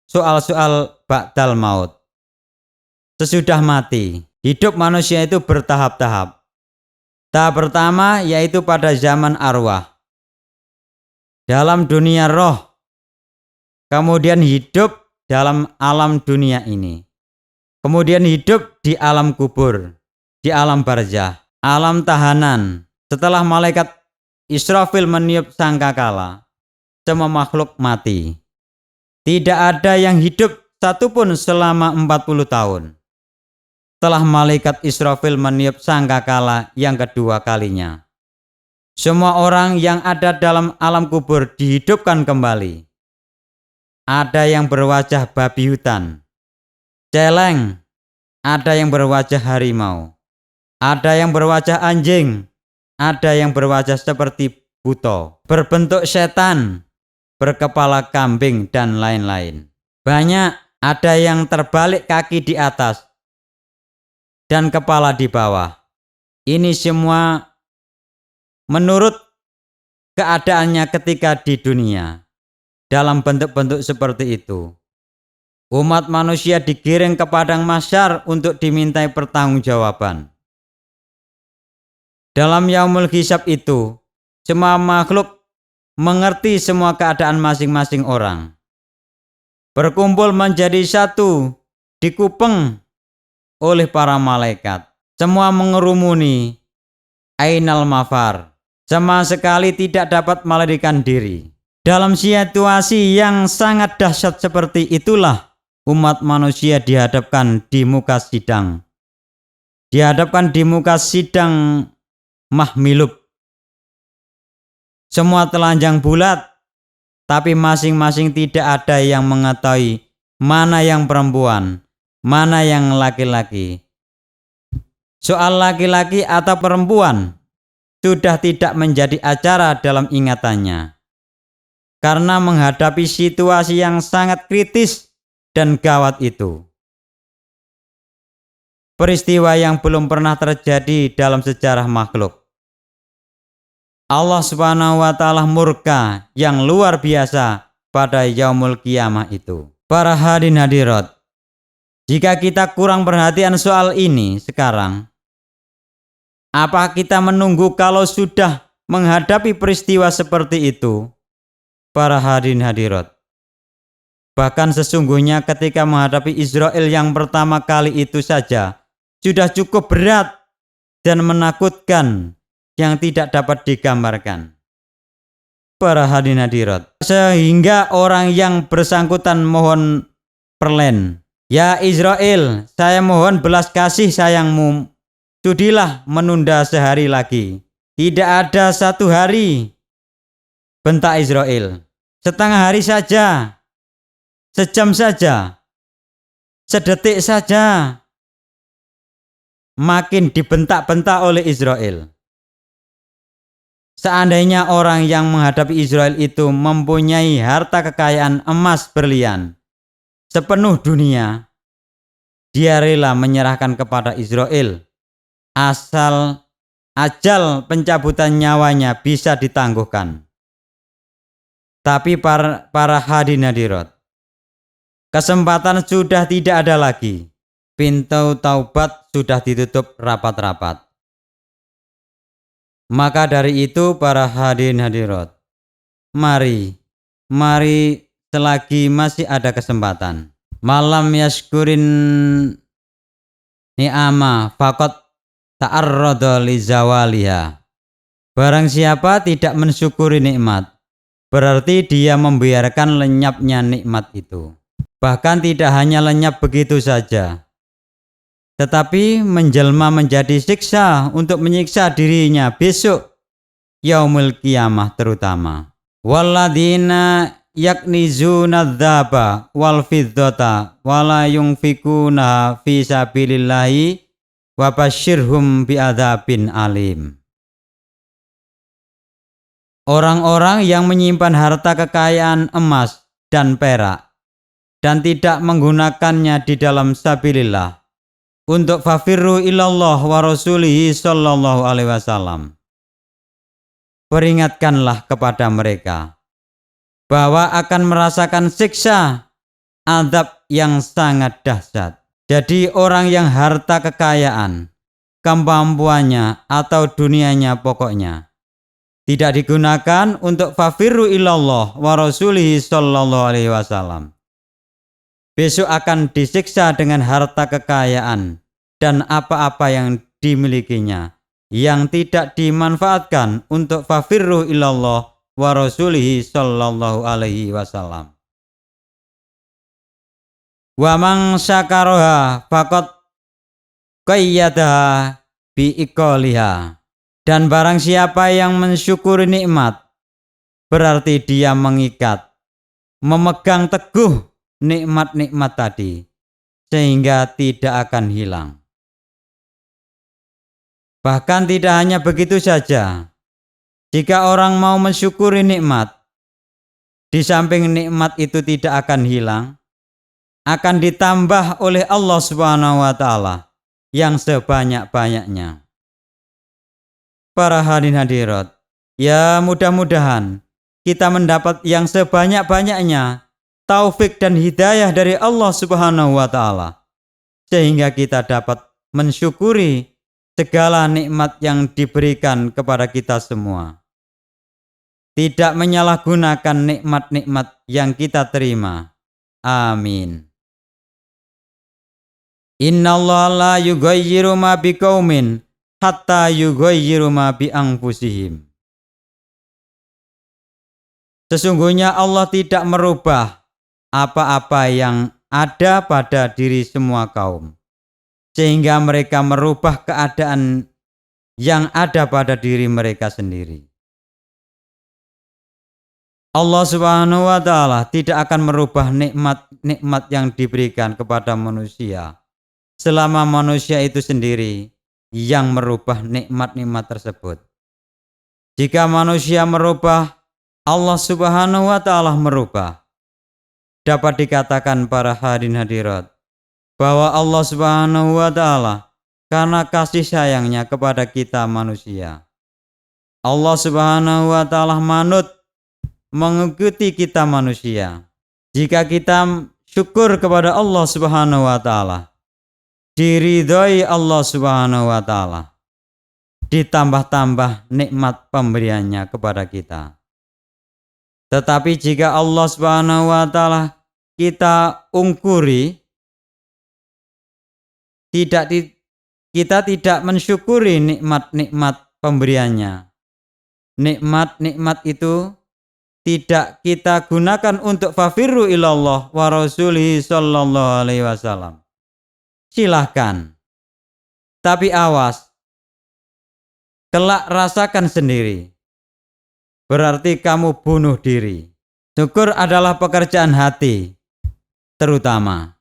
soal-soal ba'dal maut. Sesudah mati, hidup manusia itu bertahap-tahap. Tahap pertama yaitu pada zaman arwah, dalam dunia roh, kemudian hidup dalam alam dunia ini, kemudian hidup di alam kubur, di alam barzah, alam tahanan. Setelah malaikat Israfil meniup sangkakala, semua makhluk mati. Tidak ada yang hidup satupun selama 40 tahun. Setelah malaikat Israfil meniup sangkakala yang kedua kalinya, semua orang yang ada dalam alam kubur dihidupkan kembali. Ada yang berwajah babi hutan, celeng, ada yang berwajah harimau, ada yang berwajah anjing, ada yang berwajah seperti buto, berbentuk setan, berkepala kambing, dan lain-lain. Banyak, ada yang terbalik kaki di atas dan kepala di bawah. Ini semua menurut keadaannya ketika di dunia. Dalam bentuk-bentuk seperti itu, umat manusia digiring ke padang mahsyar untuk dimintai pertanggungjawaban. Dalam yaumul hisab itu, semua makhluk mengerti semua keadaan masing-masing orang, berkumpul menjadi satu, dikupeng oleh para malaikat. Semua mengerumuni Ainal mafar. Sama sekali tidak dapat melarikan diri. Dalam situasi yang sangat dahsyat seperti itulah umat manusia dihadapkan di muka sidang. Dihadapkan di muka sidang mahmilub. Semua telanjang bulat, tapi masing-masing tidak ada yang mengetahui mana yang perempuan, mana yang laki-laki. Soal laki-laki atau perempuan sudah tidak menjadi acara dalam ingatannya. Karena menghadapi situasi yang sangat kritis dan gawat itu. Peristiwa yang belum pernah terjadi dalam sejarah makhluk. Allah Subhanahu wa Ta'ala murka yang luar biasa pada yaumul qiyamah itu. Para hadirin hadirat, jika kita kurang perhatian soal ini sekarang, apa kita menunggu kalau sudah menghadapi peristiwa seperti itu? Para hadirin hadirat, bahkan sesungguhnya ketika menghadapi Israel yang pertama kali itu saja sudah cukup berat dan menakutkan yang tidak dapat digambarkan. Para hadirin hadirat, sehingga orang yang bersangkutan mohon perlen, ya Israel, saya mohon belas kasih sayangmu, sudilah menunda sehari lagi. Tidak ada 1 hari, bentak Israel. Setengah hari saja, sejam saja, sedetik saja. Makin dibentak-bentak oleh Israel. Seandainya orang yang menghadapi Israel itu mempunyai harta kekayaan emas berlian sepenuh dunia, dia rela menyerahkan kepada Israel asal ajal pencabutan nyawanya bisa ditangguhkan. Tapi para hadirin hadirat, kesempatan sudah tidak ada lagi. Pintu taubat sudah ditutup rapat-rapat. Maka dari itu para hadirin hadirat, mari selagi masih ada kesempatan. Malam yaskurin ni'ama faqad ta'arrada li zawaliha. Barang siapa tidak mensyukuri nikmat, berarti dia membiarkan lenyapnya nikmat itu. Bahkan tidak hanya lenyap begitu saja, tetapi menjelma menjadi siksa untuk menyiksa dirinya besok yaumul qiyamah terutama. Walladzina yaknizuna dzaba wal fiddata wala yunfikuna fi sabilillahi wa basyirhum bi'adzabin alim. Orang-orang yang menyimpan harta kekayaan emas dan perak dan tidak menggunakannya di dalam sabilillah untuk fafirru ilallah wa rasulihi sallallahu alaihi wasallam. Peringatkanlah kepada mereka bahwa akan merasakan siksa azab yang sangat dahsyat. Jadi orang yang harta kekayaan, kemampuannya atau dunianya pokoknya tidak digunakan untuk fafirru ilallah wa rasulihi sallallahu alaihi wasallam, besok akan disiksa dengan harta kekayaan dan apa-apa yang dimilikinya yang tidak dimanfaatkan untuk fafirru ilallah wa rasulihi sallallahu alaihi wasallam. Wa man syakaraha faqad qayyadaha bi iqaliha. Dan barang siapa yang mensyukuri nikmat, berarti dia mengikat, memegang teguh nikmat-nikmat tadi sehingga tidak akan hilang. Bahkan tidak hanya begitu saja, jika orang mau mensyukuri nikmat, di samping nikmat itu tidak akan hilang, akan ditambah oleh Allah Subhanahu wa Ta'ala yang sebanyak-banyaknya. Para hadirin hadirat, ya mudah-mudahan kita mendapat yang sebanyak-banyaknya taufik dan hidayah dari Allah Subhanahu wa Ta'ala, sehingga kita dapat mensyukuri segala nikmat yang diberikan kepada kita semua. Tidak menyalahgunakan nikmat-nikmat yang kita terima. Amin. Innallaha la yughayyiru ma biqaumin hatta yughayyiru ma bi anfusihim. Sesungguhnya Allah tidak merubah apa-apa yang ada pada diri semua kaum, sehingga mereka merubah keadaan yang ada pada diri mereka sendiri. Allah Subhanahu wa Ta'ala tidak akan merubah nikmat-nikmat yang diberikan kepada manusia selama manusia itu sendiri yang merubah nikmat-nikmat tersebut. Jika manusia merubah, Allah Subhanahu wa Ta'ala merubah. Dapat dikatakan para hadirin hadirat bahwa Allah Subhanahu wa Ta'ala karena kasih sayangnya kepada kita manusia, Allah Subhanahu wa Ta'ala manut mengikuti kita manusia. Jika kita syukur kepada Allah Subhanahu wa Ta'ala, diridhoi Allah Subhanahu wa Ta'ala, ditambah-tambah nikmat pemberiannya kepada kita. Tetapi jika Allah Subhanahu wa Ta'ala kita ungkuri, kita tidak mensyukuri nikmat-nikmat pemberiannya. Nikmat-nikmat itu tidak kita gunakan untuk fafirru ilallah wa rasulihi sallallahu alaihi wasallam. Silahkan. Tapi awas. Kelak rasakan sendiri. Berarti kamu bunuh diri. Syukur adalah pekerjaan hati, terutama.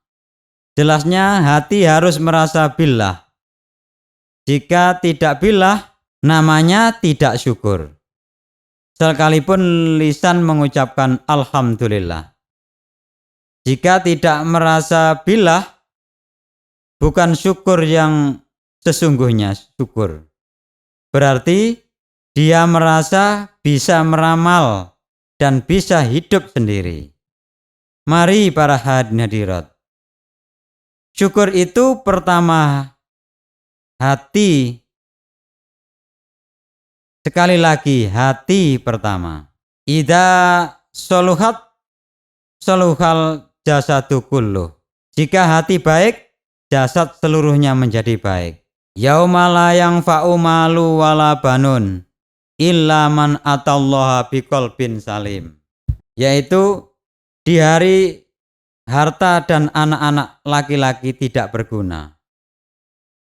Jelasnya hati harus merasa billah. Jika tidak billah, namanya tidak syukur. Sekalipun lisan mengucapkan alhamdulillah. Jika tidak merasa billah, bukan syukur yang sesungguhnya syukur. Berarti dia merasa bisa meramal dan bisa hidup sendiri. Mari para hadirin hadirat. Syukur itu pertama hati. Sekali lagi hati pertama. Idza soluhat soluhal jasadu kulluh. Jika hati baik, jasad seluruhnya menjadi baik. Yauma la yanfa'u malu wala banun illa man atallaha biqalbin salim. Yaitu di hari harta dan anak-anak laki-laki tidak berguna,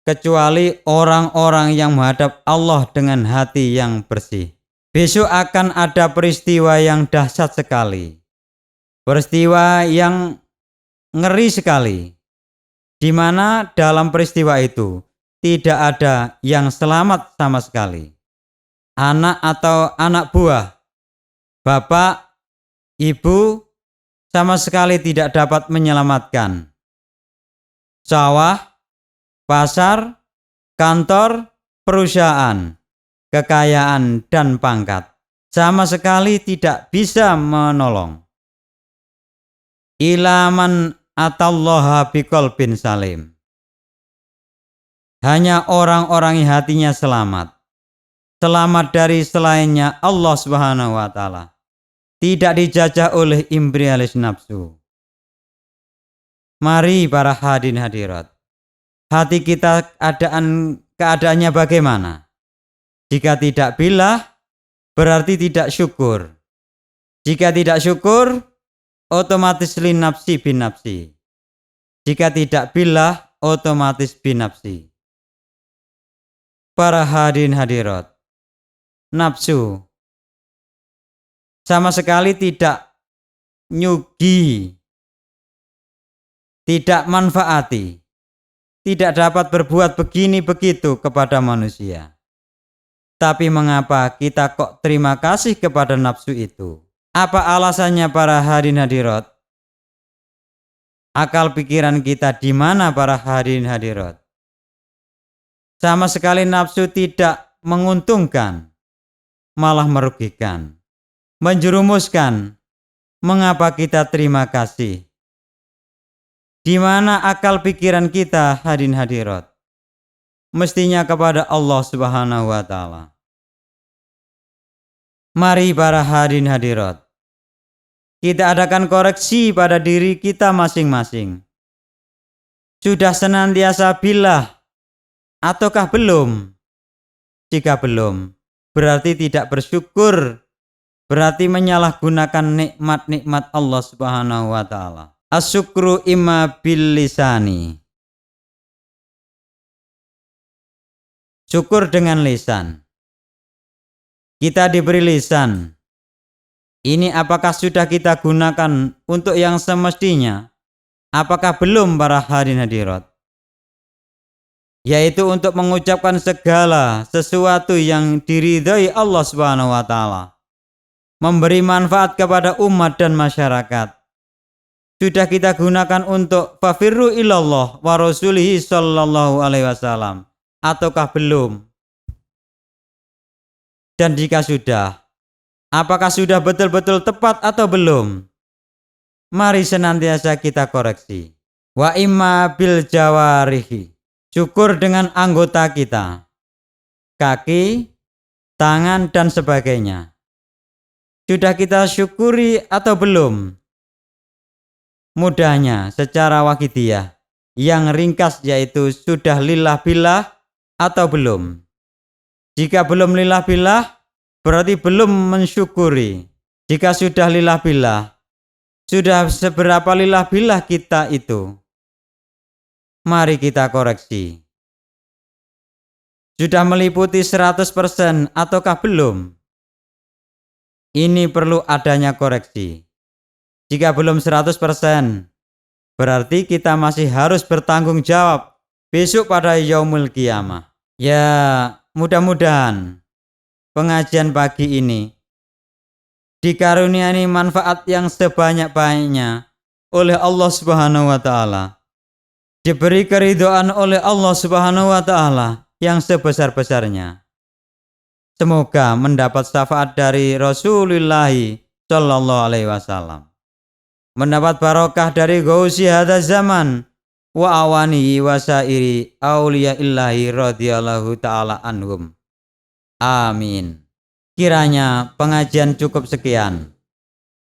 kecuali orang-orang yang menghadap Allah dengan hati yang bersih. Besok akan ada peristiwa yang dahsyat sekali, peristiwa yang ngeri sekali, di mana dalam peristiwa itu tidak ada yang selamat sama sekali. Anak atau anak buah, bapak, ibu, sama sekali tidak dapat menyelamatkan. Sawah, pasar, kantor, perusahaan, kekayaan, dan pangkat sama sekali tidak bisa menolong. Ilaman atallaha biqalbin salim. Hanya orang-orang yang hatinya selamat dari selainnya Allah Subhanahu wa Ta'ala, tidak dijajah oleh imperialis nafsu. Mari para hadirin hadirat, hati kita keadaannya bagaimana? Jika tidak billah, berarti tidak syukur. Jika tidak syukur, otomatis lin nafsi bin nafsi. Jika tidak billah, otomatis bin nafsi. Para hadirin hadirat, nafsu sama sekali tidak nyugi, tidak manfaati, tidak dapat berbuat begini begitu kepada manusia. Tapi mengapa kita kok terima kasih kepada nafsu itu? Apa alasannya para hadirin hadirat? Akal pikiran kita di mana para hadirin hadirat? Sama sekali nafsu tidak menguntungkan, malah merugikan, menjerumuskan. Mengapa kita terima kasih? Di mana akal pikiran kita hadirin hadirat? Mestinya kepada Allah Subhanahu wa Ta'ala. Mari para hadirin hadirat, kita adakan koreksi pada diri kita masing-masing. Sudah senantiasa billah ataukah belum? Jika belum, berarti tidak bersyukur, berarti menyalahgunakan nikmat-nikmat Allah Subhanahu wa taala. Asyukru imma bil lisani. Syukur dengan lisan. Kita diberi lisan. Ini apakah sudah kita gunakan untuk yang semestinya? Apakah belum para hadirin hadirat? Yaitu untuk mengucapkan segala sesuatu yang diridhai Allah Subhanahu wa taala. Memberi manfaat kepada umat dan masyarakat. Sudah kita gunakan untuk fafirru ilallah wa rasulihi sallallahu alaihi wasallam ataukah belum? Dan jika sudah, apakah sudah betul-betul tepat atau belum? Mari senantiasa kita koreksi. Wa imma bil jawarihi. Syukur dengan anggota kita. Kaki, tangan, dan sebagainya. Sudah kita syukuri atau belum? Mudahnya secara wakidiyah. Yang ringkas yaitu sudah lillah billah atau belum. Jika belum lillah billah, berarti belum mensyukuri. Jika sudah lillah billah, sudah seberapa lillah billah kita itu? Mari kita koreksi. Sudah meliputi 100% ataukah belum? Ini perlu adanya koreksi. Jika belum 100%, berarti kita masih harus bertanggung jawab besok pada yaumul qiyamah. Ya, mudah-mudahan pengajian pagi ini dikaruniai manfaat yang sebanyak-banyaknya oleh Allah Subhanahu wa taala. Diberi keridhaan oleh Allah Subhanahu wa taala yang sebesar-besarnya. Semoga mendapat syafaat dari Rasulullah sallallahu alaihi wasallam. Mendapat barokah dari gausi hadza zaman wa awanihi wa sairi auliya'illahi radhiyallahu taala anhum. Amin. Kiranya pengajian cukup sekian.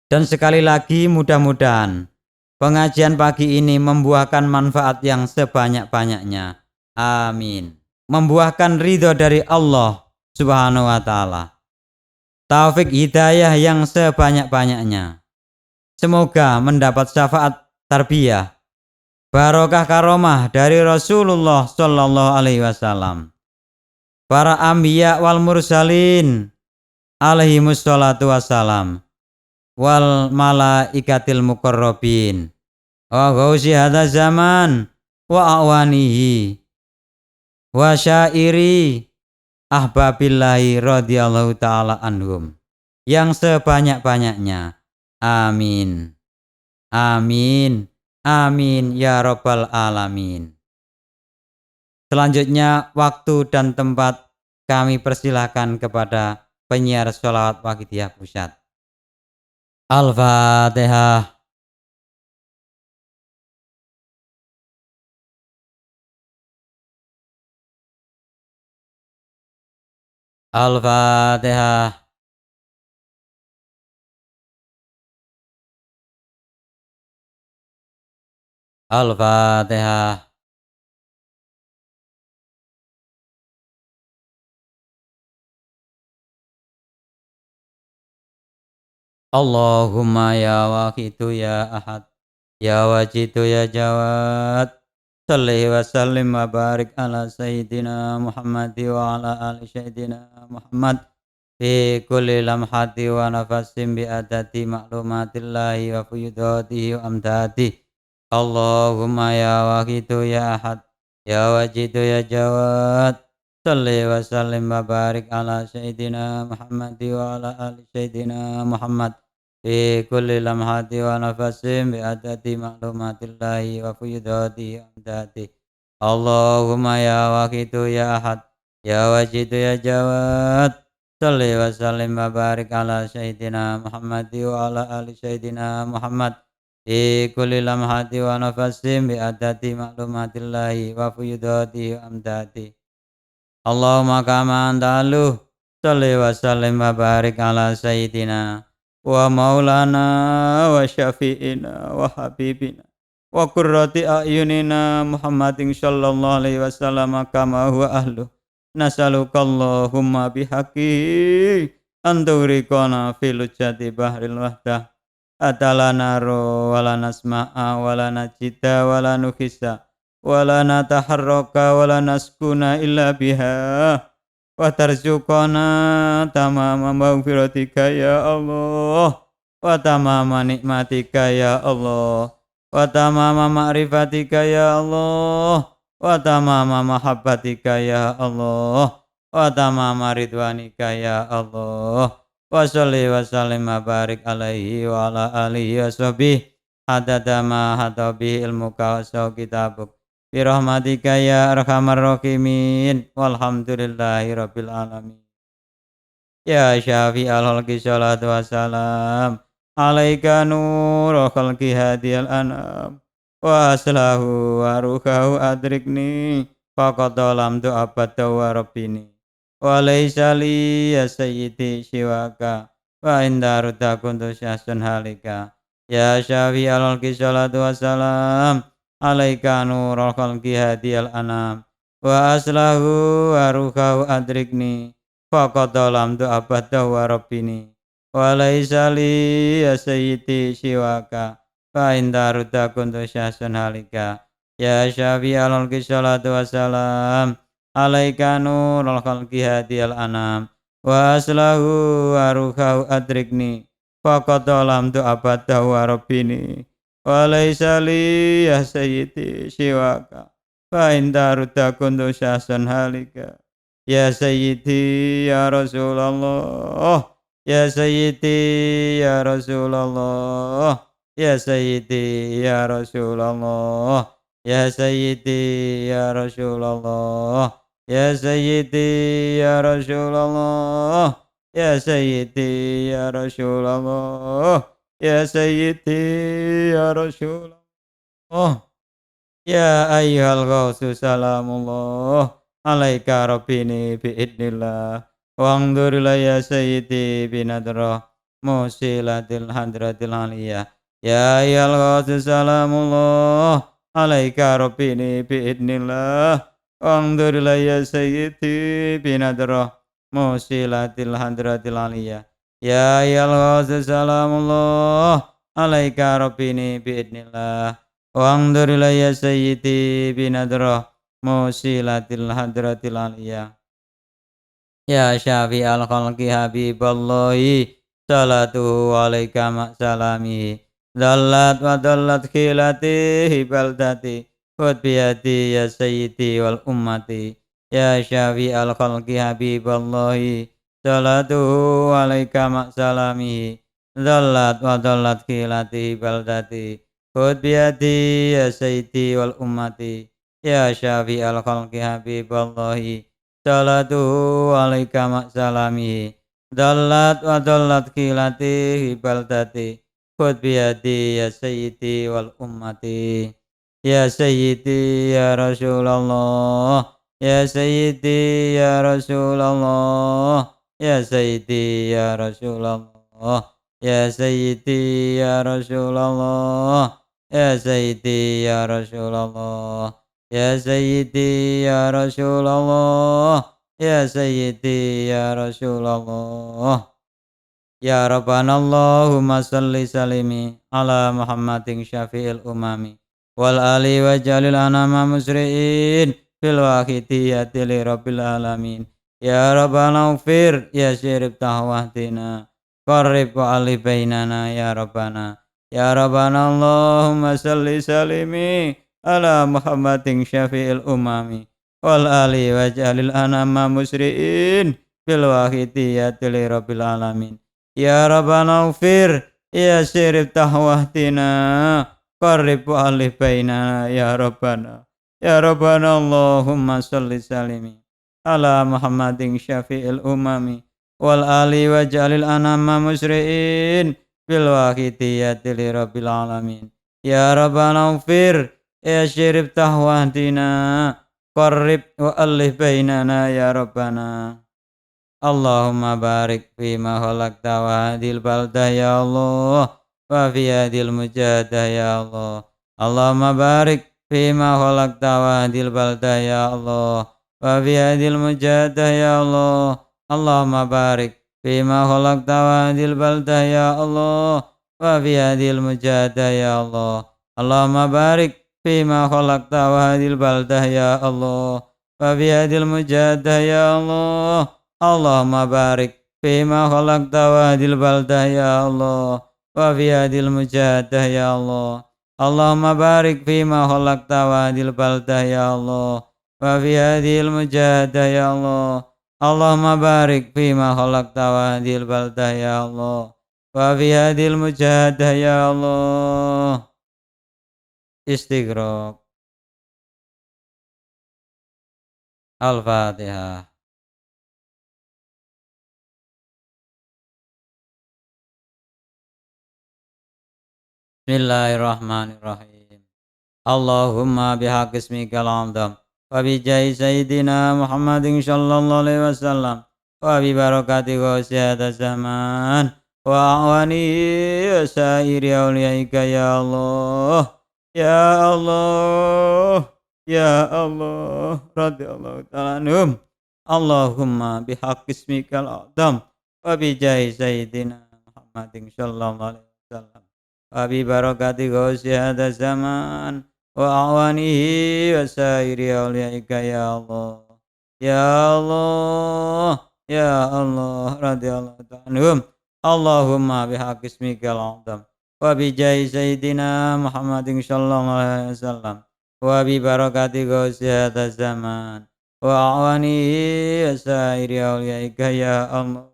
Dan sekali lagi mudah-mudahan pengajian pagi ini membuahkan manfaat yang sebanyak-banyaknya. Amin. Membuahkan ridho dari Allah Subhanahu wa taala. Taufik hidayah yang sebanyak-banyaknya. Semoga mendapat syafaat tarbiyah, barokah karomah dari Rasulullah sallallahu alaihi wasallam. Para anbiya wal mursalin alaihi wassalatu wassalam. Wal malaikatil muqarrabin wa ghausi hadza zaman wa awanihi wa syairi ahbabillahi radhiyallahu taala anhum yang sebanyak-banyaknya. Amin. Amin. Amin ya rabbal alamin. Selanjutnya waktu dan tempat kami persilahkan kepada penyiar sholawat Wakidiyah Pusat. Al-Fatihah. Al-Fatihah. Al-Fatihah. Allahumma ya wahidu ya ahad, ya wajidu ya jawad. Salli wa sallim wa barik ala sayyidina Muhammad wa ala ali sayyidina Muhammad fi kulli lamhati wa nafasin bi adati ma'lumatillahi wa fuyudatihi wa amdati. Allahumma ya wahidu ya ahad, ya wajidu ya jawad. Salli wa sallim wa barik ala sayyidina Muhammad wa ala ali sayyidina Muhammad fi kulli lamhati wa nafasin bi adati ma'lumatillahi wa fuyudati amdati. Allahumma ya wahidu ya ahad, ya wajidu ya jawad. Salli wa sallim wa barik ala sayyidina Muhammad wa ala ali sayyidina Muhammad fi kulli lamhati wa nafasin bi adati ma'lumatillahi wa fuyudati amdati. Allahumma kama antaluh. Salli wa sallim wa barik ala sayyidina wa maulana wa syafi'ina wa habibina wa qurrati a'yunina Muhammadin sallallahu alaihi wasallam kama huwa ahlu Nas'aluka Allahumma bihaqqi an tugriqana fi lujjati bahril wahdah atalana ro wala nasma'a wala najida wala nukhisa wala nataharraka wala naskuna illa biha wa tarzuqana tamama maghfiratika ya Allah wa tamama nikmatika ya Allah wa tamama ma'rifatika ya Allah wa tamama mahabbatika ya Allah wa tamama ridwanika ya Allah wa sholli wa sallim wa barik alaihi wa ala alihi wa sahbihi hadada ma hadabi ilmuka wa kitabuk bi rahmatika ya arhamar rahimin walhamdulillahi rabbil alamin. Ya syafi al-halqi salatu wassalam alaika nurul khalqi hadiyal anam wa aslahu wa ruhahu adrikni faqad dalam tu abad wa rabbini wa laysa li ya sayyidi siwaka wa inda rudda kuntu syasun halika. Ya syafi al-halqi salatu wassalam alaika nurul khalqi hadiyal anam wa aslahu wa ruhahu adrikni faqad dalam tu abad wa rabbini wa laysa li ya sayyidi siwaka fa inda rudda kuntu syasun halika. Ya syafi al-halqi salatu wassalam alaika nurul khalqi hadiyal anam wa aslahu wa ruhahu adrikni faqad dalam tu abad wa rabbini wa laysa li ya sayyidi siwaka fa inda rudda kuntu syasun halika. Ya sayyidi ya Rasulullah ya sayyidi ya Rasulullah ya sayyidi ya Rasulullah ya sayyidi ya Rasulullah ya sayyidi ya Rasulullah ya sayyidi ya Rasulullah ya sayyidi ya Rasulullah ya ayyuhal ghausu salamullah alaika rabbini biidnillah wangdur ya sayyidi binadrah musilatil hadratil aliyah. Ya ayyuhal ghausu salamullah alaika rabbini biidnillah wangdur ya sayyidi binadrah musilatil hadratil aliyah. Ya ayyuhal ghausu salamullah alaika rabbini biidnillah wangdur ya sayyidi binadrah musilatil hadratil aliyah. Ya syafi al-khalqi habiballahi salatu alaika ma'salami dallat wa dallat khilati baldati khud biyadi ya sayyidi wal ummati. Ya syafi al-khalqi habiballahi salatu alaika ma'salami dallat wa dallat khilati baldati khud biyadi ya sayyidi wal ummati. Ya syafi al-khalqi habiballahi salatu alaika ma'salami dallat wa dallat khilati baldati khud biyadi ya sayyidi wal ummati. Ya sayyidi ya Rasulullah ya sayyidi ya Rasulullah ya sayyidi ya Rasulullah ya sayyidi ya Rasulullah ya sayyidi ya Rasulullah ya sayyidi ya Rasulullah ya sayyidi ya Rasulullah. Ya Rabbana Allahumma salli salimi ala Muhammadin syafi'il umami wal ali wa jalil anama musri'in fil wahidiyati li rabbil alamin. Ya Rabbana ufir ya syirib tahwahdina qarrib wa ali bainana ya Rabbana. Ya Rabbana Allahumma salli salimi ala Muhammadin syafi'il umami wal ali wa jalil anama musri'in fil wahidiyati li rabbil alamin. Ya Rabbana ufir ya syirib tahwahdina qarrib wa alih bainana ya Rabbana. Ya Rabbana Allahumma salli salimi ala Muhammadin syafi'il umami wal ali wa jalil anama musri'in fil wahidiyati li rabbil alamin. Ya Rabbana ufir ya syirib tahwahdina qarrib wa alih bainana ya Rabbana. Allahumma barik fi ma khalaqta wa hadil baldah ya Allah wa fi hadil mujadah ya Allah. Allahumma barik fi ma khalaqta wa hadil baldah ya Allah وفي هذه المجاهدة يا الله. اللهم بارك فيما خلقت وهذه البلدة يا الله. وفي هذه المجاهدة يا الله. اللهم بارك فيما خلقت وهذه البلدة يا الله. وفي هذه المجاهدة يا الله. اللهم بارك فيما خلقت وهذه البلدة يا الله. وفي هذه المجاهدة يا الله. اللهم بارك فيما خلقت وهذه البلدة يا الله. وفي هذه المجاهدة يا الله. اللهم بارك فيما خلقت وهذه البلدة يا الله. وفي هذه المجاهدة يا الله. Istighfar. Al-Fatihah. Bismillahirrahmanirrahim. Allahumma bihaqqi ismikal azam wa bi jahi sayyidina Muhammadin sallallahu alaihi wasallam wa bi barakati ghosiyata zaman wa awani wa sairi awliyaika ya Allah. Ya Allah. Ya Allah. Radiyallahu ta'ala anhum. Allahumma bihaqqi ismikal azam wa bi jahi sayyidina Muhammadin sallallahu alaihi wasallam Abi barakati ghausi hada zaman wa awanihi wa sairi awliyaika ya Allah. Ya Allah. Ya Allah. Radiyallahu ta'anhum. Allahumma bihaqqi ismikal azam wa bi jahi sayyidina Muhammadin sallallahu alaihi wasallam wa bi barakati ghausi hada zaman wa awanihi wa sairi awliyaika ya Allah.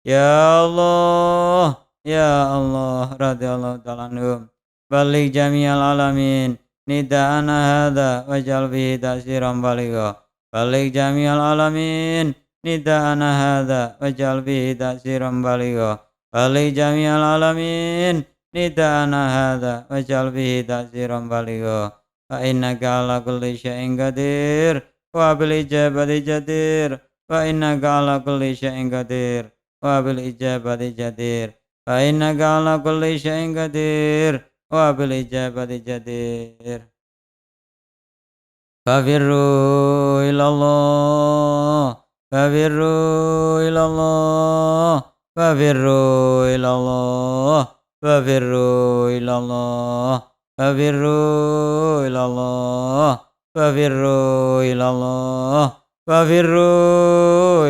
Ya Allah. Ya Allah, radhiyallahu ta'ala anhum. Balik jami'al alamin. Nida'ana hadha waj'al fihi ta'siran baligha. Balik jami'al alamin. Nida'ana hadha waj'al fihi ta'siran baligha. Balik jami'al alamin. Nida'ana hadha waj'al fihi ta'siran baligha. Fa innaka ala kulli syai'in qadir. Wa bil ijabati jadir. Fa innaka ala kulli syai'in qadir. Wa bil ijabati jadir. Fa innaka ala kulli syai'in qadir wa bil ijabati jadir. Fafirru ilallah. Fafirru ilallah. Fafirru ilallah. Fafirru ilallah. Fafirru ilallah. Fafirru ilallah. Fafirru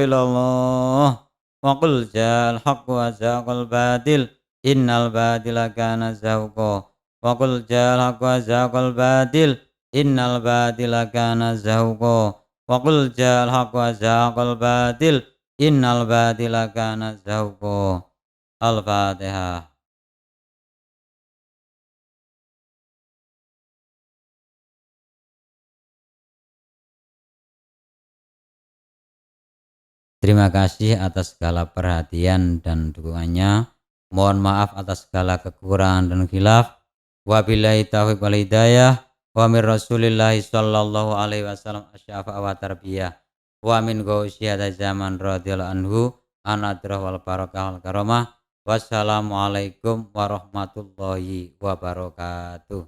ilallah. Wa qul ja'al haqq wa zaqal batil innal batila kana zahuqa. Wa qul ja'al haqq wa zaqal batil innal batila kana zahuqa. Wa qul ja'al haqq wa zaqal batil innal batila kana zahuqa. Al-Fatihah. Terima kasih atas segala perhatian dan dukungannya. Mohon maaf atas segala kekurangan dan khilaf. Wabillahi taufiq wal hidayah. Wa min Rasulillah sallallahu alaihi wasallam asyafa wa tarbiyah. Wa min ghausiyata zaman radhiyallahu anhu anadrah wal barakah wal karamah. Wassalamualaikum warahmatullahi wabarakatuh.